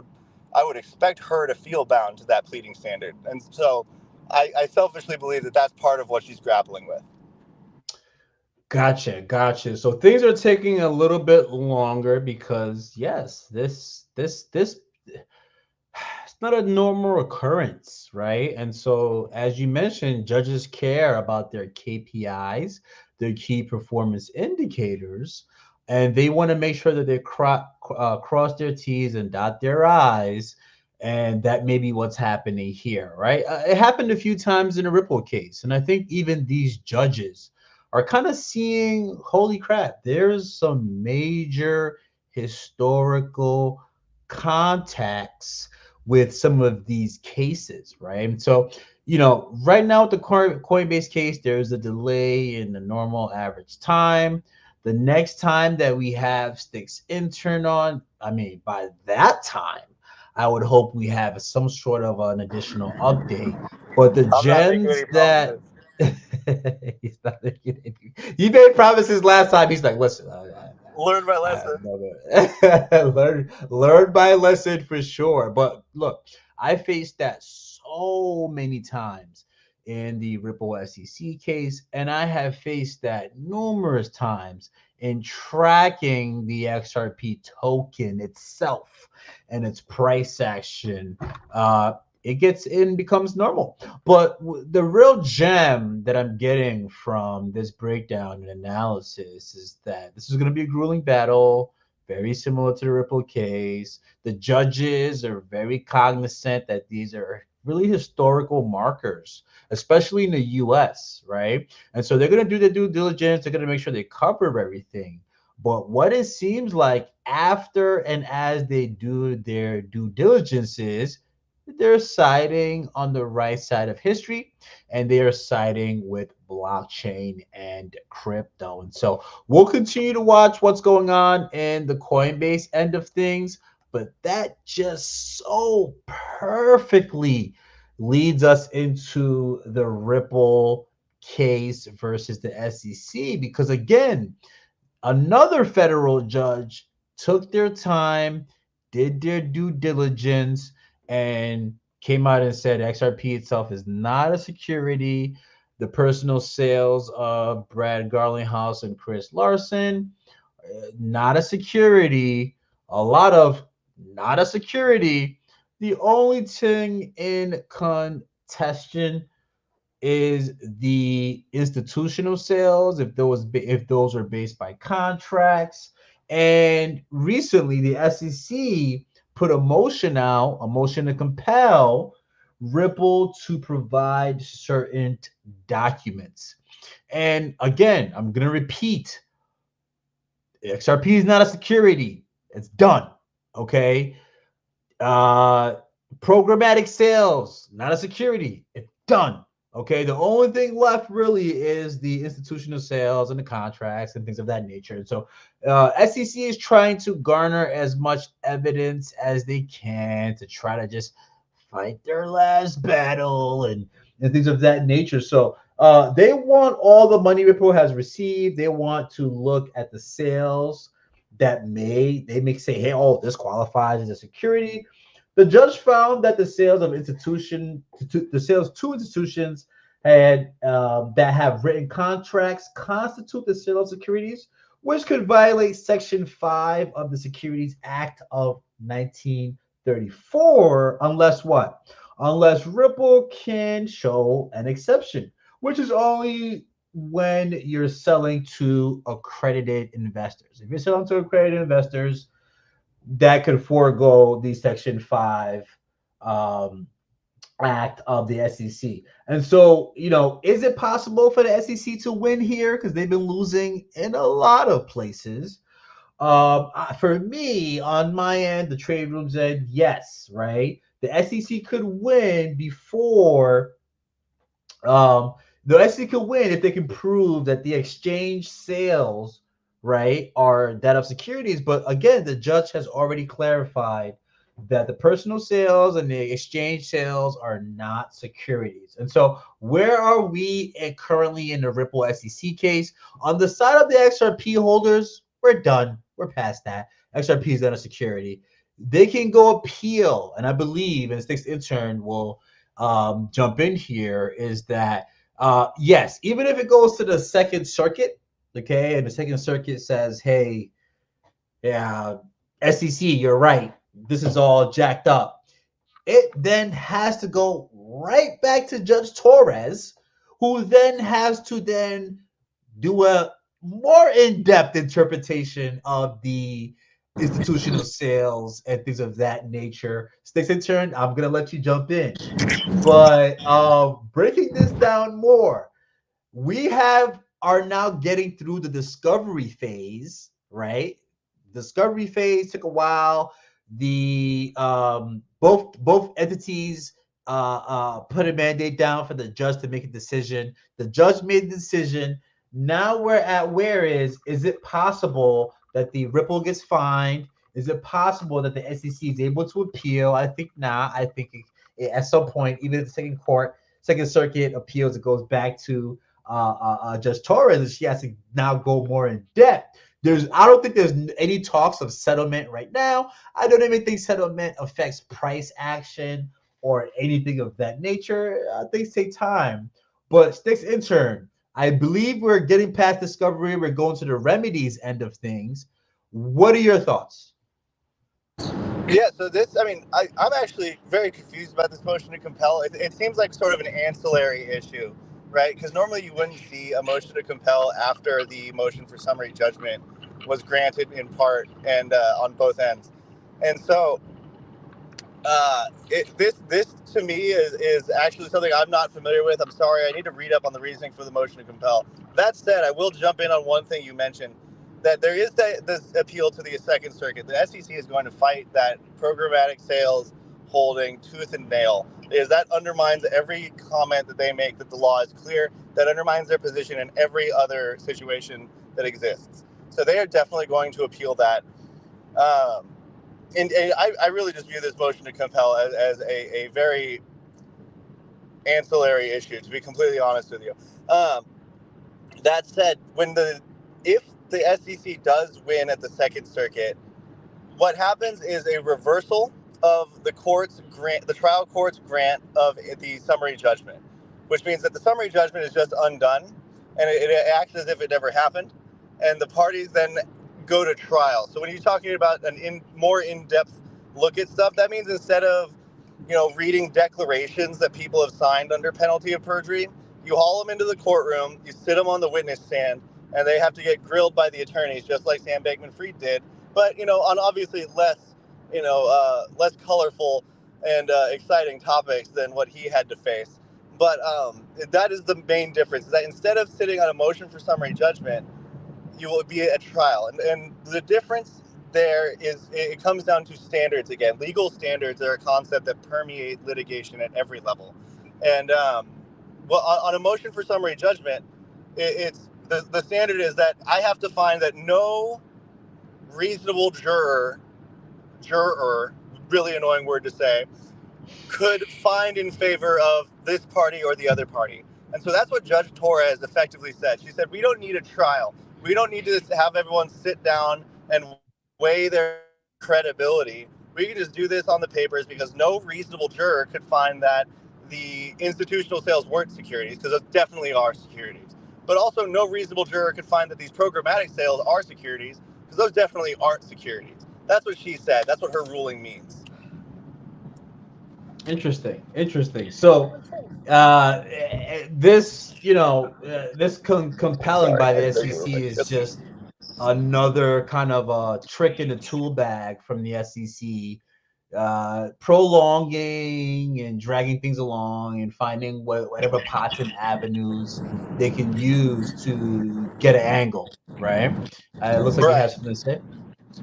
would expect her to feel bound to that pleading standard. And so I selfishly believe that that's part of what she's grappling with. Gotcha. So things are taking a little bit longer because yes, this it's not a normal occurrence, right? And so as you mentioned, judges care about their KPIs, their key performance indicators, and they want to make sure that they cross their T's and dot their I's. And that may be what's happening here, right? It happened a few times in a Ripple case. And I think even these judges are kind of seeing, holy crap, there's some major historical contacts with some of these cases, right? And so, right now with the Coinbase case, there's a delay in the normal average time. The next time that we have Stycksintern on, I mean, by that time, I would hope we have some sort of an additional update. But the I'm not making gems any that promises. he's not making any. He made promises last time. He's like, listen, Learn my lesson. learn by lesson for sure. But look, I faced that so many times in the Ripple SEC case, and I have faced that numerous times in tracking the XRP token itself and its price action. It gets in, becomes normal. But the real gem that I'm getting from this breakdown and analysis is that this is going to be a grueling battle, very similar to the Ripple case. The judges are very cognizant that these are really historical markers, especially in the US, right? And so they're going to do their due diligence. They're going to make sure they cover everything. But what it seems like after and as they do their due diligence is they're siding on the right side of history, and they are siding with blockchain and crypto. And so we'll continue to watch what's going on in the Coinbase end of things, but that just so perfectly leads us into the Ripple case versus the SEC, because again, another federal judge took their time, did their due diligence, and came out and said XRP itself is not a security. The personal sales of Brad Garlinghouse and Chris Larson, not a security. A lot of not a security. The only thing in contention is the institutional sales, if those are based by contracts. And recently the SEC put a motion to compel Ripple to provide certain documents. And again, I'm going to repeat, XRP is not a security. It's done. Okay. Programmatic sales, not a security. It's done. Okay, the only thing left really is the institutional sales and the contracts and things of that nature. And so SEC is trying to garner as much evidence as they can to try to just fight their last battle and things of that nature. So they want all the money Ripple has received. They want to look at the sales that they may say, hey, oh, this qualifies as a security. The judge found that the sales to institutions that have written contracts constitute the sale of securities, which could violate Section 5 of the Securities Act of 1934, unless what? Unless Ripple can show an exception, which is only when you're selling to accredited investors. If you're selling to accredited investors, that could forego the Section 5 act of the SEC. And so, is it possible for the SEC to win here? Because they've been losing in a lot of places. For me, on my end, the trade room's end, yes, right? The SEC could win before the SEC could win if they can prove that the exchange sales, right, are that of securities. But again, the judge has already clarified that the personal sales and the exchange sales are not securities. And so where are we currently in the Ripple SEC case? On the side of the XRP holders, we're done. We're past that. XRP is not a security. They can go appeal. And I believe, and Stycksintern will jump in here, is that yes, even if it goes to the Second Circuit, okay, and the Second Circuit says, hey, yeah, SEC, you're right. This is all jacked up. It then has to go right back to Judge Torres, who then has to then do a more in-depth interpretation of the institutional sales and things of that nature. Stycksintern, I'm gonna let you jump in, but breaking this down more, we are now getting through the discovery phase, right? Discovery phase took a while. The both entities put a mandate down for the judge to make a decision. The judge made the decision. Now we're at where is it possible that the Ripple gets fined? Is it possible that the SEC is able to appeal? I think not. I think at some point, even if the Second Circuit appeals, it goes back to Judge Torres, and she has to now go more in depth. I don't think there's any talks of settlement right now. I don't even think settlement affects price action or anything of that nature. Things take time. But Stycksintern, I believe we're getting past discovery. We're going to the remedies end of things. What are your thoughts? Yeah, so I'm actually very confused about this motion to compel. It seems like sort of an ancillary issue, right? Because normally you wouldn't see a motion to compel after the motion for summary judgment was granted in part and on both ends. And so this to me is actually something I'm not familiar with. I'm sorry, I need to read up on the reasoning for the motion to compel. That said, I will jump in on one thing you mentioned, that there is this appeal to the Second Circuit. The SEC is going to fight that programmatic sales holding tooth and nail, because that undermines every comment that they make that the law is clear. That undermines their position in every other situation that exists. So they are definitely going to appeal that. And I really just view this motion to compel as a very ancillary issue, to be completely honest with you. That said, if the SEC does win at the Second Circuit, what happens is a reversal of the trial court's grant of the summary judgment, which means that the summary judgment is just undone, and it acts as if it never happened, and the parties then go to trial. So when you're talking about more in-depth look at stuff, that means instead of reading declarations that people have signed under penalty of perjury, you haul them into the courtroom, you sit them on the witness stand, and they have to get grilled by the attorneys, just like Sam Bankman-Fried did, but on obviously less colorful and exciting topics than what he had to face. But that is the main difference, is that instead of sitting on a motion for summary judgment, you will be at trial. And the difference there is it comes down to standards again. Legal standards are a concept that permeate litigation at every level. And on a motion for summary judgment, it's the standard is that I have to find that no reasonable juror, really annoying word to say, could find in favor of this party or the other party. And so that's what Judge Torres effectively said. She said, we don't need a trial. We don't need to have everyone sit down and weigh their credibility. We can just do this on the papers, because no reasonable juror could find that the institutional sales weren't securities, because those definitely are securities. But also no reasonable juror could find that these programmatic sales are securities, because those definitely aren't securities. That's what she said. That's what her ruling means. Interesting. So, this compelling by the SEC is just another kind of a trick in the tool bag from the SEC, prolonging and dragging things along and finding whatever pots and avenues they can use to get an angle, right? It looks like you have something to say.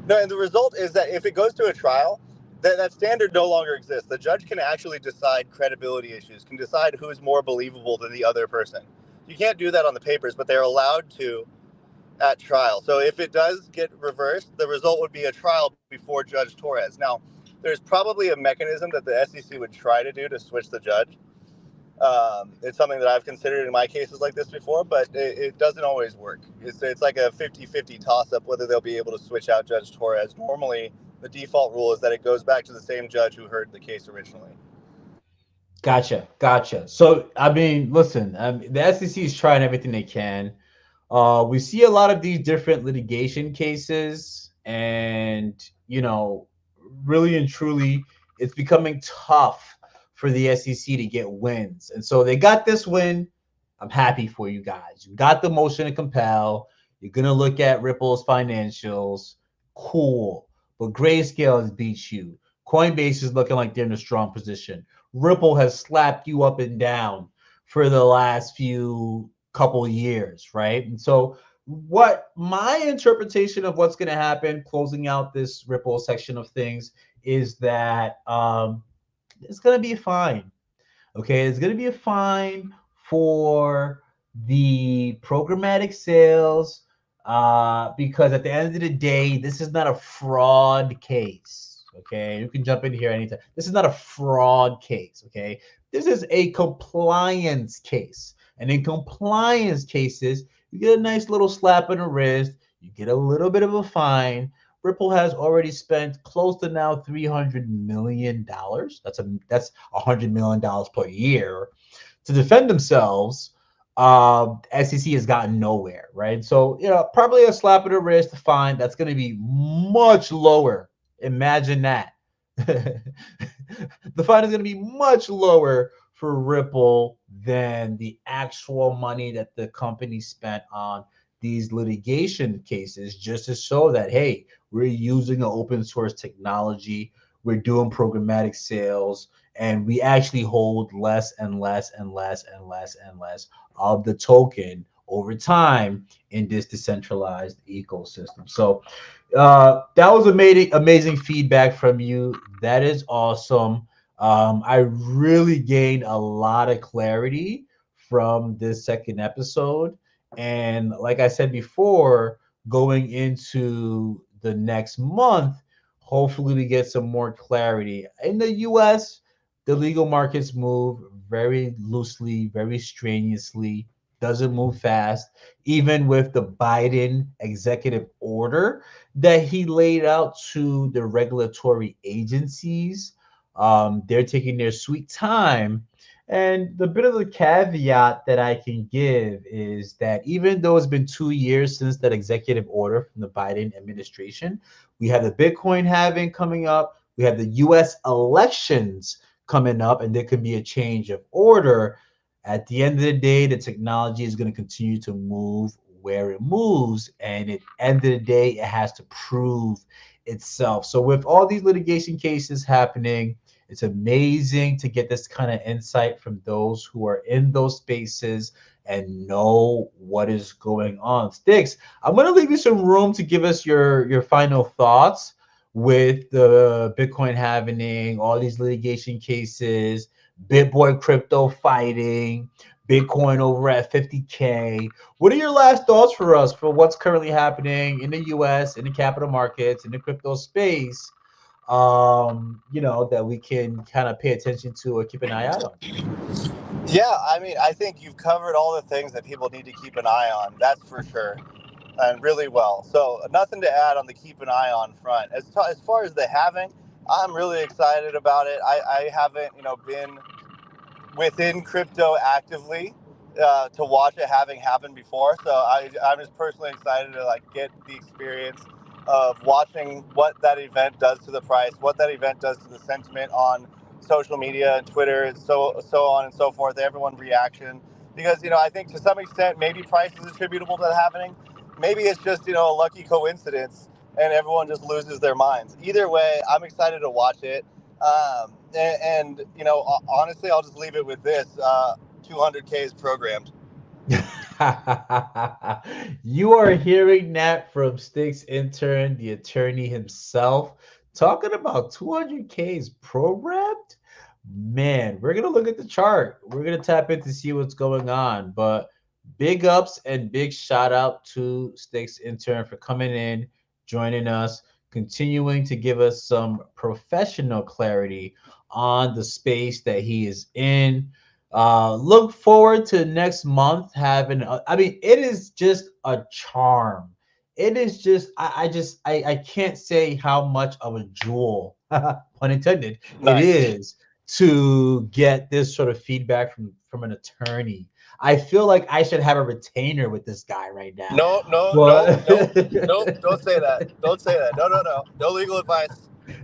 No, and the result is that if it goes to a trial, that standard no longer exists. The judge can actually decide credibility issues, can decide who is more believable than the other person. You can't do that on the papers, but they're allowed to at trial. So if it does get reversed, the result would be a trial before Judge Torres. Now, there's probably a mechanism that the SEC would try to do to switch the judge. It's something that I've considered in my cases like this before, but it doesn't always work. It's like a 50-50 toss-up whether they'll be able to switch out Judge Torres. Normally, the default rule is that it goes back to the same judge who heard the case originally. Gotcha. So, I mean, listen, the SEC is trying everything they can. We see a lot of these different litigation cases, and really and truly, it's becoming tough for the SEC to get wins. And so they got this win. I'm happy for you guys. You got the motion to compel. You're gonna look at Ripple's financials. Cool. But Grayscale has beat you. Coinbase is looking like they're in a strong position. Ripple has slapped you up and down for the last few couple years, right? And so what my interpretation of what's going to happen closing out this Ripple section of things is that it's going to be fine. Okay, it's going to be a fine for the programmatic sales because at the end of the day, this is not a fraud case. Okay, you can jump in here anytime. This is not a fraud case. Okay, this is a compliance case. And in compliance cases, you get a nice little slap on the wrist. You get a little bit of a fine. Ripple has already spent close to now $300 million. That's $100 million per year to defend themselves. SEC has gotten nowhere, right? So, probably a slap on the wrist, a fine. That's going to be much lower. Imagine that. The fine is going to be much lower for Ripple than the actual money that the company spent on these litigation cases, just to show that, hey, we're using an open source technology, we're doing programmatic sales, and we actually hold less and less and less and less and less of the token over time in this decentralized ecosystem. So that was amazing feedback from you. That is awesome. I really gained a lot of clarity from this second episode. And like I said before, going into the next month, hopefully we get some more clarity. In the US, the legal markets move very loosely, very strenuously, doesn't move fast, even with the Biden executive order that he laid out to the regulatory agencies. They're taking their sweet time. And the bit of the caveat that I can give is that even though it's been 2 years since that executive order from the Biden administration, we have the Bitcoin halving coming up, we have the US elections coming up, and there could be a change of order. At the end of the day, the technology is going to continue to move where it moves, and at the end of the day, it has to prove itself. So with all these litigation cases happening, it's amazing to get this kind of insight from those who are in those spaces and know what is going on. Sticks, I'm going to leave you some room to give us your final thoughts with the Bitcoin halving, all these litigation cases, BitBoy crypto fighting, Bitcoin over at 50K. What are your last thoughts for us for what's currently happening in the US, in the capital markets, in the crypto space? That we can kind of pay attention to or keep an eye out on. Yeah, I mean, I think you've covered all the things that people need to keep an eye on. That's for sure, and really well. So nothing to add on the keep an eye on front. As far as the halving, I'm really excited about it. I haven't, been within crypto actively to watch it having happened before. So I'm just personally excited to get the experience of watching what that event does to the price, what that event does to the sentiment on social media and Twitter and so on and so forth, everyone's reaction. Because, I think to some extent, maybe price is attributable to that happening. Maybe it's just, a lucky coincidence and everyone just loses their minds. Either way, I'm excited to watch it. And honestly, I'll just leave it with this. 200K is programmed. You are hearing that from Stycksintern, the attorney himself, talking about 200K is programmed. Man, we're going to look at the chart. We're going to tap in to see what's going on. But big ups and big shout out to Stycksintern for coming in, joining us, continuing to give us some professional clarity on the space that he is in. Look forward to next month having, it is just a charm. It is just, I can't say how much of a jewel, pun intended, Nice. It is to get this sort of feedback from an attorney. I feel like I should have a retainer with this guy right now. No, no, But don't say that. Don't say that. No legal advice.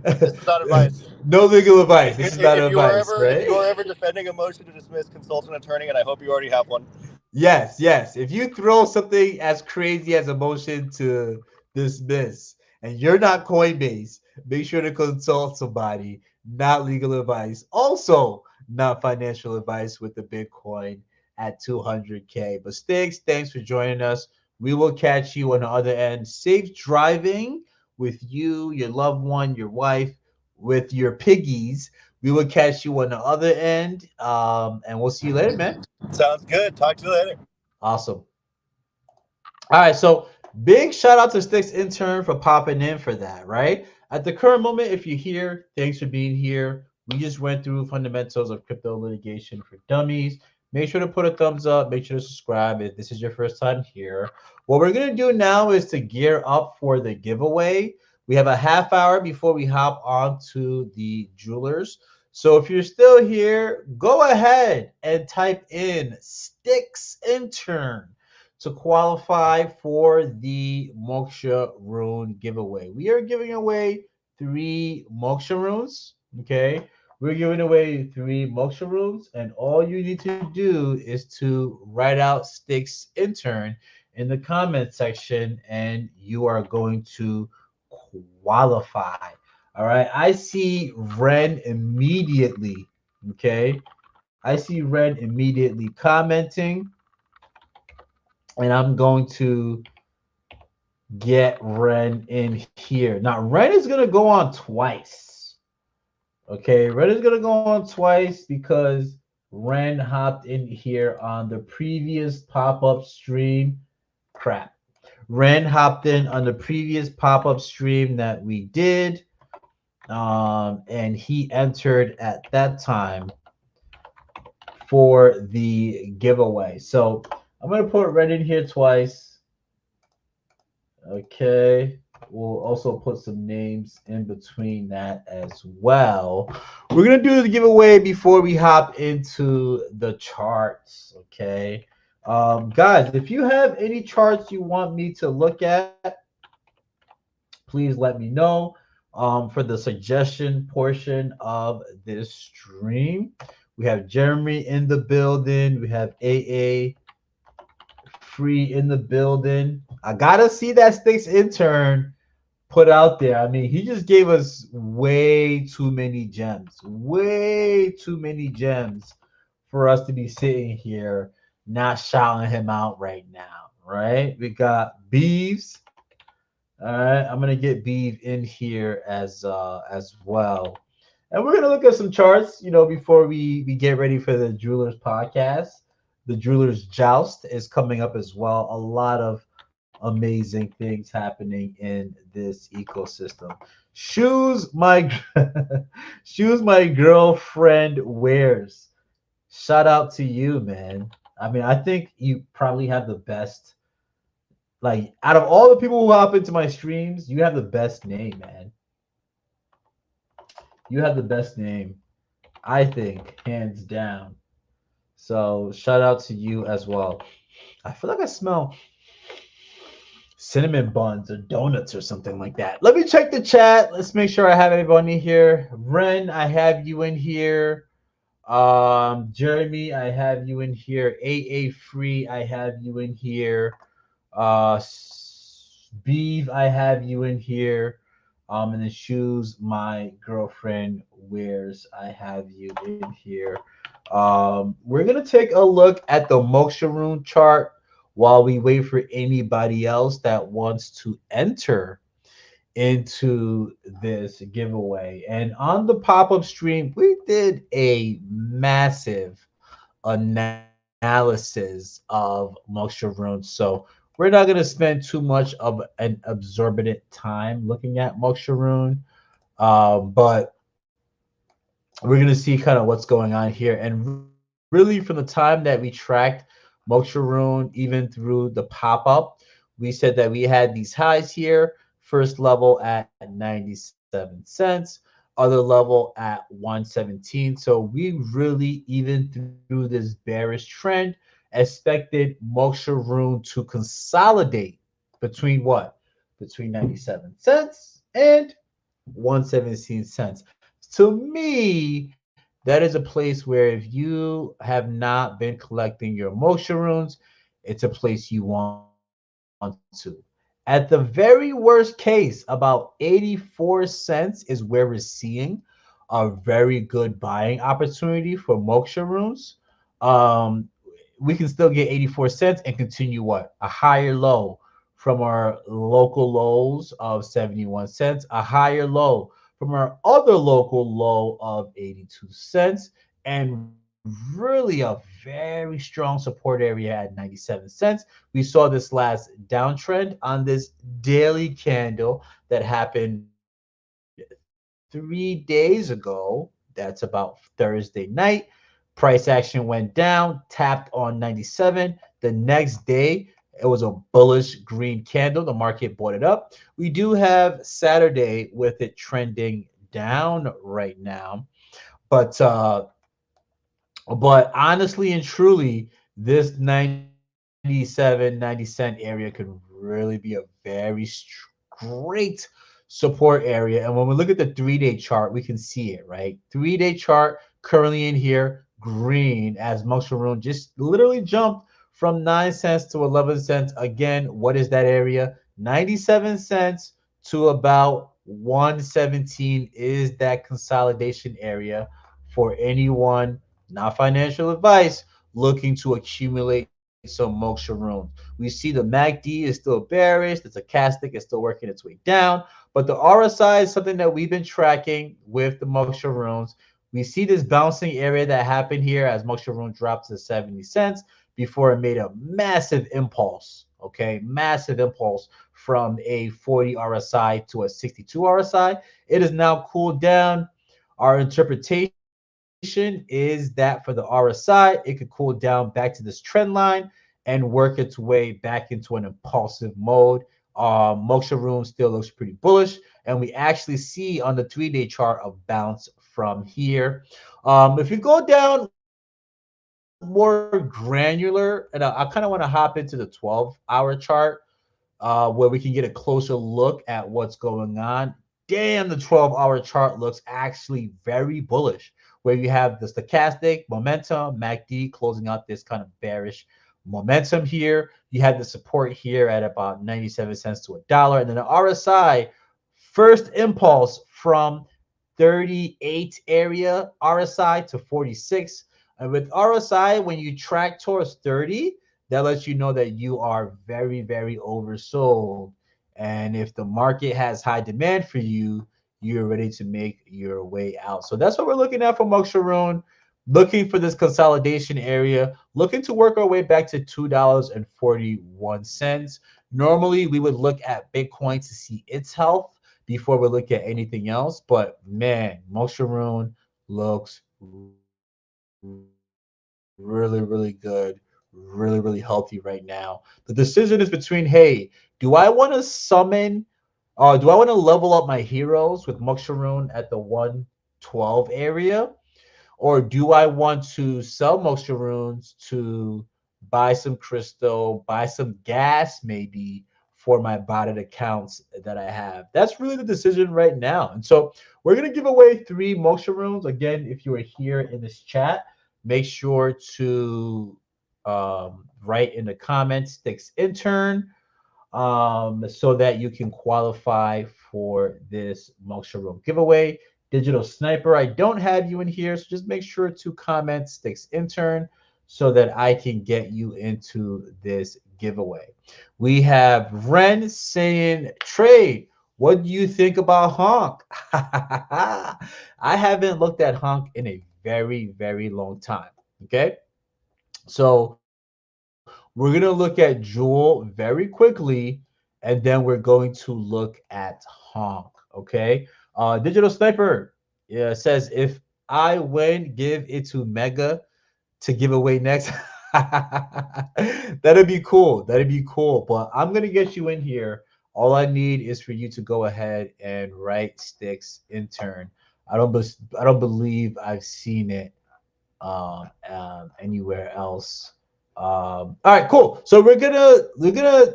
This is not advice. No legal advice. This is not advice, If you are right? ever defending a motion to dismiss, consult an attorney, and I hope you already have one. Yes, yes. If you throw something as crazy as a motion to dismiss and you're not Coinbase, make sure to consult somebody, not legal advice. Also, not financial advice with the Bitcoin at 200K. But Sticks, thanks for joining us. We will catch you on the other end. Safe driving with you, your loved one, your wife, with your piggies. We will catch you on the other end. And we'll see you later, man. Sounds good. Talk to you later. Awesome. All right, so big shout out to Sticks Intern for popping in for that, right? At the current moment, if you're here, thanks for being here. We just went through fundamentals of crypto litigation for dummies. Make sure to put a thumbs up. Make sure to subscribe if this is your first time here. What we're going to do now is to gear up for the giveaway. We have a half hour before we hop on to the jewelers. So if you're still here, go ahead and type in Sticks Intern to qualify for the Moksha Rune giveaway. We are giving away 3 Moksha Runes, okay? We're giving away 3 Moksha Runes, and all you need to do is to write out Sticks Intern in the comment section, and you are going to qualify. All right, I see Ren immediately, okay? I see Ren immediately commenting, and I'm going to get Ren in here. Now, Ren is going to go on twice. Okay, Ren is going to go on twice because Ren hopped in here on the previous pop-up stream. Crap. Ren hopped in on the previous pop-up stream that we did. And he entered at that time for the giveaway. So I'm going to put Ren in here twice. Okay. We'll also put some names in between that as well. We're going to do the giveaway before we hop into the charts. Okay. Guys, if you have any charts you want me to look at, please let me know. For the suggestion portion of this stream, we have Jeremy in the building. We have AA Free in the building. I gotta see that Sticks Intern put out there. I mean, he just gave us way too many gems, for us to be sitting here not shouting him out right now, right? We got Beeves. All right, I'm gonna get Beeve in here as well, and we're gonna look at some charts, before we get ready for the Jewelers podcast. The Jewelers Joust is coming up as well. A lot of amazing things happening in this ecosystem. Shoes my girlfriend wears. Shout out to you, man. I mean, I think you probably have the best. Like, out of all the people who hop into my streams, you have the best name, man. You have the best name, I think, hands down. So shout out to you as well. I feel like I smell cinnamon buns or donuts or something like that. Let me check the chat. Let's make sure I have everybody here. Ren, I have you in here. Jeremy, I have you in here. AA Free, I have you in here. Beeve, I have you in here. And the shoes my girlfriend wears, I have you in here. We're gonna take a look at the Moksha Rune chart while we wait for anybody else that wants to enter into this giveaway. And on the pop-up stream, we did a massive analysis of Moksha Rune. So we're not going to spend too much of an absorbent time looking at Moksha Rune, but we're going to see kind of what's going on here. And really, from the time that we tracked Moksha Rune, even through the pop-up, we said that we had these highs here. First level at 97 cents, other level at 117. So we really, even through this bearish trend expected Moksha to consolidate between what? Between 97 cents and 117 cents. To me, that is a place where if you have not been collecting your Moksha, it's a place you want to. At the very worst case, about 84 cents is where we're seeing a very good buying opportunity for Moksha. Um, we can still get 84 cents and continue what? A higher low from our local lows of 71 cents, a higher low from our other local low of 82 cents, and really a very strong support area at 97 cents. We saw this last downtrend on this daily candle that happened 3 days ago. That's about Thursday night. Price action went down, tapped on 97. The next day, it was a bullish green candle. The market bought it up. We do have Saturday with it trending down right now. But honestly and truly, this 97 90 cent area could really be a very great support area. And when we look at the 3 day chart, we can see it, right? 3 day chart currently in here, green, as Moksha just literally jumped from 9 cents to 11 cents. Again, what is that area? 97 cents to about 117 is that consolidation area for anyone, not financial advice, looking to accumulate some Moksha. We see the MACD is still bearish, the stochastic is still working its way down, but the RSI is something that we've been tracking with the Moksha. We see this bouncing area that happened here as Moksha dropped to 70 cents before it made a massive impulse, okay? Massive impulse from a 40 RSI to a 62 RSI. It is now cooled down. Our interpretation is that for the RSI, it could cool down back to this trend line and work its way back into an impulsive mode. Moksha still looks pretty bullish, and we actually see on the 3 day chart a bounce from here. If you go down more granular, and I kind of want to hop into the 12-hour chart, where we can get a closer look at what's going on. Damn, the 12-hour chart looks actually very bullish, where you have the stochastic momentum, MACD closing out this kind of bearish momentum here. You have the support here at about 97 cents to $1. And then the RSI, first impulse from 38 area RSI to 46. And with RSI, when you track towards 30, that lets you know that you are very, very oversold. And if the market has high demand for you, you're ready to make your way out. So that's what we're looking at for Moksha. Looking for this consolidation area, looking to work our way back to $2.41. Normally, we would look at Bitcoin to see its health before we look at anything else. But man, Moksha looks really, really good, really, really healthy right now. The decision is between, hey, do I want to summon, do I want to level up my heroes with Moksha at the 112 area? Or do I want to sell Moksha to buy some crystal, buy some gas maybe for my botted accounts that I have? That's really the decision right now. And so we're going to give away 3 Moksha. Again, if you are here in this chat, make sure to write in the comments Stycksintern, so that you can qualify for this Moksha giveaway. Digital Sniper, I don't have you in here, so just make sure to comment Stycksintern so that I can get you into this giveaway. We have Ren saying, trade, what do you think about Honk? I haven't looked at Honk in a very, very long time, okay? So we're going to look at Jewel very quickly, and then we're going to look at Honk, okay? Digital Sniper, yeah, says, if I win, give it to Mega to give away next. That'd be cool. That'd be cool. But I'm going to get you in here. All I need is for you to go ahead and write Stycksintern. I don't believe I've seen it anywhere else All right, cool. So we're gonna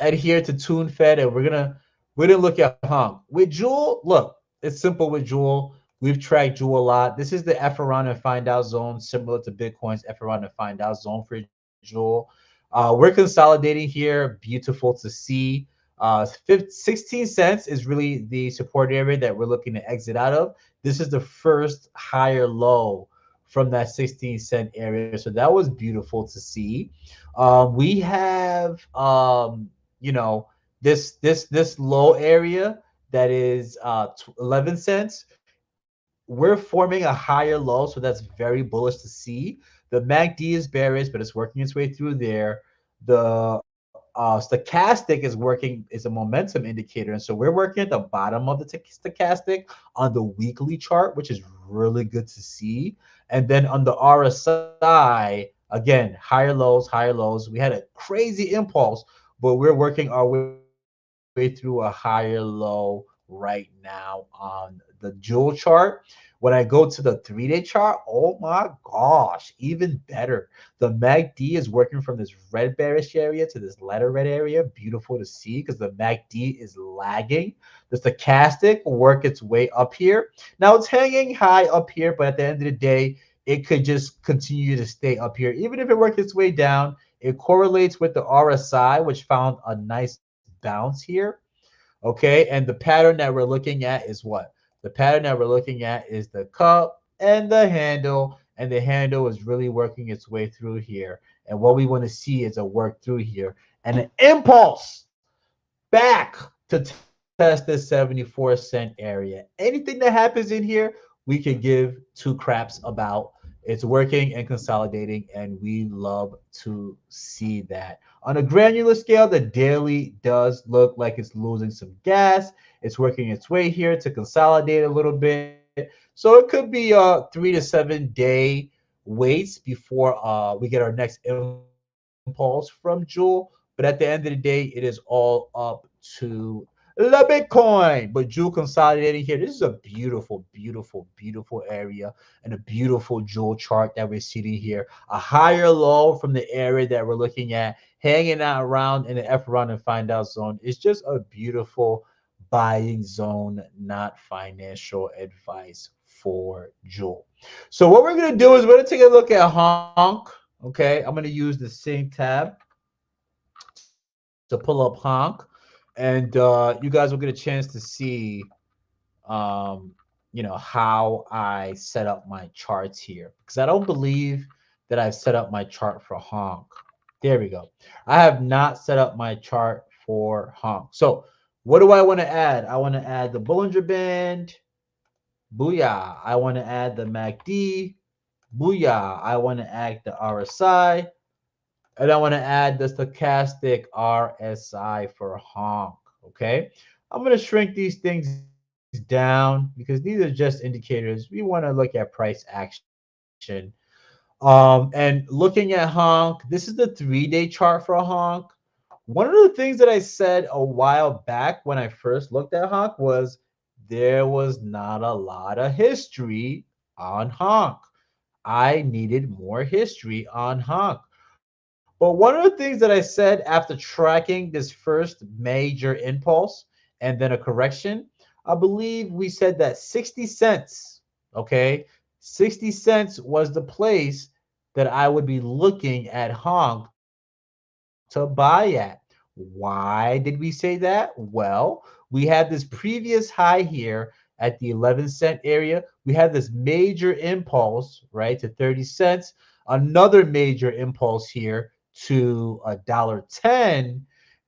adhere to tune fed, and we're gonna look at Honk with Jewel. Look, it's simple with Jewel. We've tracked Jewel a lot. This is the F around and find out zone, similar to Bitcoin's F around and find out zone for Jewel. We're consolidating here. Beautiful to see. 16 cents is really the support area that we're looking to exit out of. This is the first higher low from that 16-cent area. So that was beautiful to see. We have this low area that is 11 cents. We're forming a higher low, so that's very bullish to see. The MACD is bearish, but it's working its way through there. The stochastic is working, is a momentum indicator, and so we're working at the bottom of the stochastic on the weekly chart, which is really good to see. And then on the RSI, again, higher lows, higher lows. We had a crazy impulse, but we're working our way through a higher low right now on the Jewel chart. When I go to the 3-day chart, oh my gosh, even better. The MACD is working from this red bearish area to this lighter red area. Beautiful to see because the MACD is lagging. The stochastic will work its way up here. Now it's hanging high up here, but at the end of the day, it could just continue to stay up here. Even if it worked its way down, it correlates with the RSI, which found a nice bounce here. Okay, and the pattern that we're looking at is what? The pattern that we're looking at is the cup and the handle is really working its way through here. And what we want to see is a work through here and an impulse back to test this 74-cent area. Anything that happens in here, we can give two craps about. It's working and consolidating, and we love to see that. On a granular scale, the daily does look like it's losing some gas. It's working its way here to consolidate a little bit. So it could be 3 to 7 day waits before we get our next impulse from Jewel. But at the end of the day, it is all up to the Bitcoin. But Jewel consolidating here. This is a beautiful, beautiful, beautiful area and a beautiful Jewel chart that we're seeing here. A higher low from the area that we're looking at, hanging out around in the F around and find out zone. It's just a beautiful buying zone, not financial advice for Jewel. So what we're gonna do is we're gonna take a look at Honk. Okay, I'm gonna use the same tab to pull up Honk, and you guys will get a chance to see, how I set up my charts here because I don't believe that I've set up my chart for Honk. There we go. I have not set up my chart for Honk. So what do I want to add? I want to add the Bollinger Band. Booyah. I want to add the MACD. Booyah. I want to add the RSI. And I want to add the stochastic RSI for Honk. Okay. I'm going to shrink these things down because these are just indicators. We want to look at price action. And looking at Honk, this is the 3-day chart for Honk. One of the things that I said a while back when I first looked at Honk was there was not a lot of history on Honk. I needed more history on Honk. But one of the things that I said after tracking this first major impulse and then a correction, I believe we said that 60 cents, okay, 60 cents was the place that I would be looking at Honk to buy at. Why did we say that? Well, we had this previous high here at the 11-cent area. We had this major impulse, right, to 30 cents, another major impulse here to $1.10.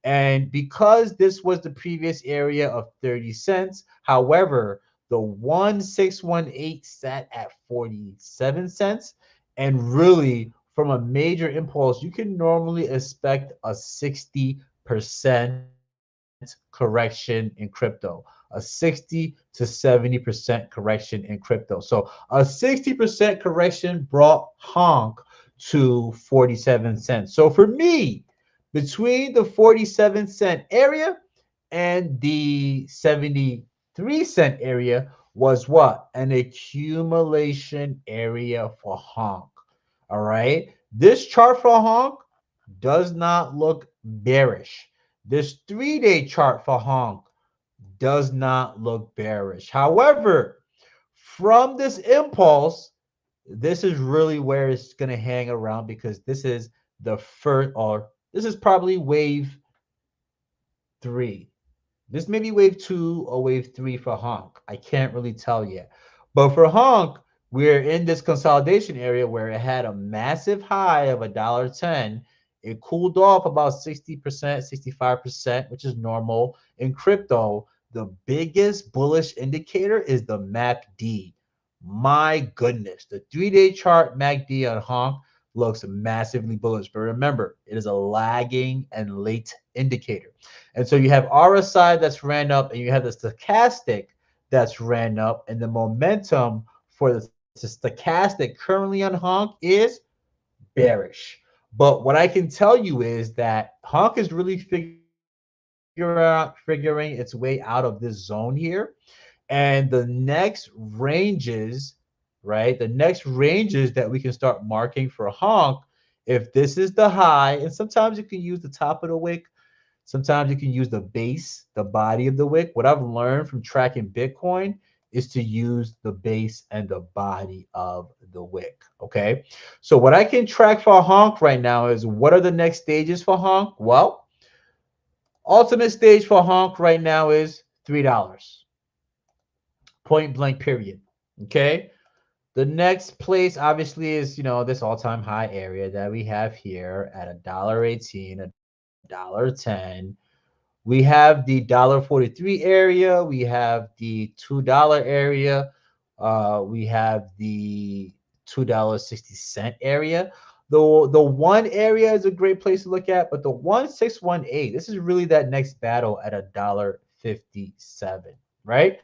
And because this was the previous area of 30 cents, however, the 1618 sat at 47 cents. And really, from a major impulse, you can normally expect a 60% correction in crypto, a 60 to 70% correction in crypto. So a 60% correction brought Honk to 47 cents. So for me, between the 47-cent area and the 73-cent area was what? An accumulation area for Honk. All right. This chart for honk does not look bearish. This 3-day chart for honk does not look bearish. However, from this impulse, this is really where it's going to hang around, because this is the first, or this is probably wave 3. This may be wave 2 or wave 3 for honk. I can't really tell yet. But for honk, we're in this consolidation area where it had a massive high of $1.10. It cooled off about 60%, 65%, which is normal. In crypto, the biggest bullish indicator is the MACD. My goodness, the 3-day chart MACD on honk looks massively bullish. But remember, it is a lagging and late indicator. And so you have RSI that's ran up, and you have the stochastic that's ran up, and the momentum for the stochastic currently on honk is bearish. But what I can tell you is that honk is really figuring its way out of this zone here. And the next ranges, right? The next ranges that we can start marking for honk, if this is the high, and sometimes you can use the top of the wick, sometimes you can use the base, the body of the wick. What I've learned from tracking Bitcoin is to use the base and the body of the wick, okay? So what I can track for honk right now is, what are the next stages for honk? Well, ultimate stage for honk right now is $3. Point blank period, okay? The next place obviously is, this all-time high area that we have here at $1.18, $1.10. We have the $1.43 area. We have the $2 area. We have the $2.60 area. The one area is a great place to look at, but the 1618, this is really that next battle at $1.57, right?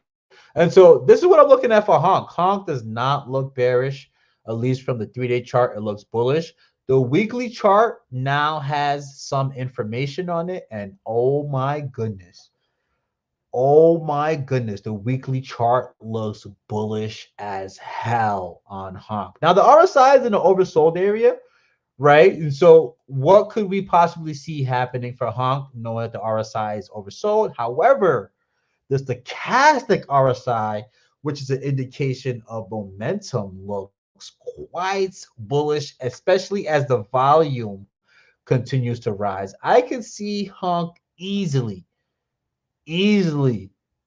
And so this is what I'm looking at for honk. Honk does not look bearish, at least from the 3-day chart. It looks bullish. The weekly chart now has some information on it, and oh my goodness, the weekly chart looks bullish as hell on honk. Now the RSI is in the oversold area, right? And so what could we possibly see happening for honk, knowing that the RSI is oversold? However, the stochastic RSI, which is an indication of momentum, looks quite bullish, especially as the volume continues to rise. I can see honk easily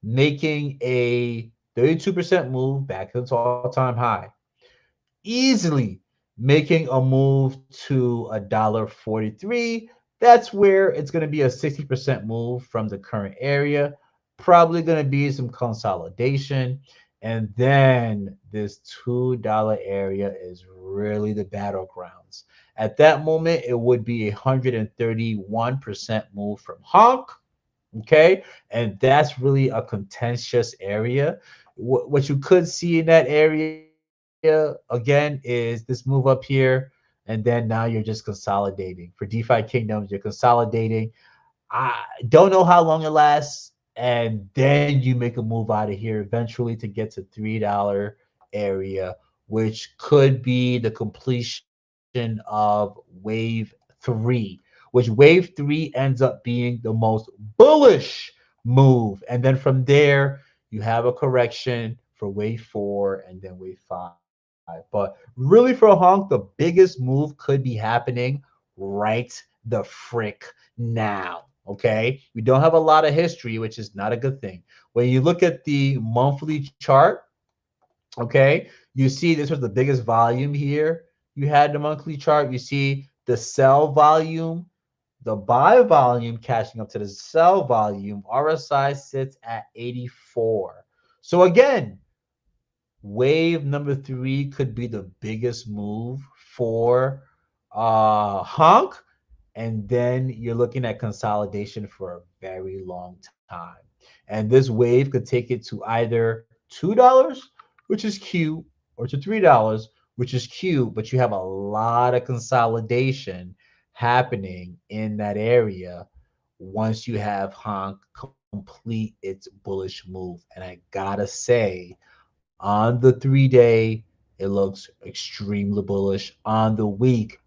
making a 32% move back to its all-time high, easily making a move to $1.43. That's where it's going to be a 60% move from the current area. Probably going to be some consolidation. And then this $2 area is really the battlegrounds. At that moment, it would be 131% move from honk. Okay. And that's really a contentious area. What you could see in that area, again, is this move up here. And then now you're just consolidating. For DeFi Kingdoms, you're consolidating. I don't know how long it lasts. And then you make a move out of here eventually to get to $3 area, which could be the completion of wave 3, which wave 3 ends up being the most bullish move. And then from there, you have a correction for wave 4 and then wave 5. But really for honk, the biggest move could be happening right the frick now. Okay, we don't have a lot of history, which is not a good thing. When you look at the monthly chart, okay, you see this was the biggest volume here. You had the monthly chart. You see the sell volume, the buy volume catching up to the sell volume. RSI sits at 84. So again, wave number 3 could be the biggest move for honk. And then you're looking at consolidation for a very long time. And this wave could take it to either $2, which is cute, or to $3, which is cute, but you have a lot of consolidation happening in that area once you have honk complete its bullish move. And I gotta say, on the 3-day, it looks extremely bullish. On the week,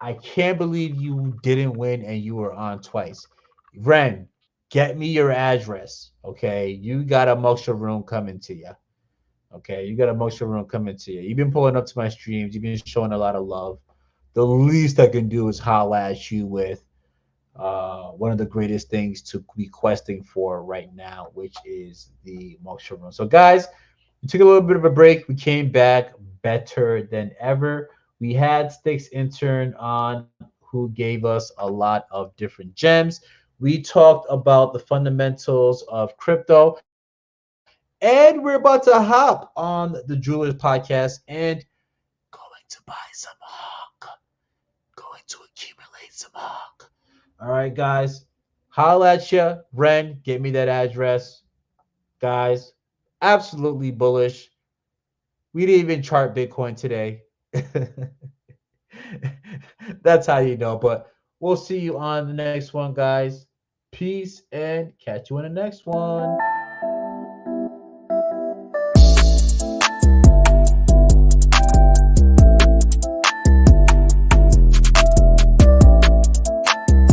I can't believe you didn't win and you were on twice. Ren, get me your address. Okay. You got a motion room coming to you. Okay. You got a motion room coming to you. You've been pulling up to my streams. You've been showing a lot of love. The least I can do is holla at you with one of the greatest things to be questing for right now, which is the motion room. So, guys, we took a little bit of a break. We came back better than ever. We had Sticks Intern on, who gave us a lot of different gems. We talked about the fundamentals of crypto, and we're about to hop on the Jewelers Podcast and going to buy some hawk, going to accumulate some hawk. All right, guys, holla at ya. Ren, get me that address. Guys, absolutely bullish. We didn't even chart Bitcoin today. That's how you know. But we'll see you on the next one, guys. Peace and catch you in the next one.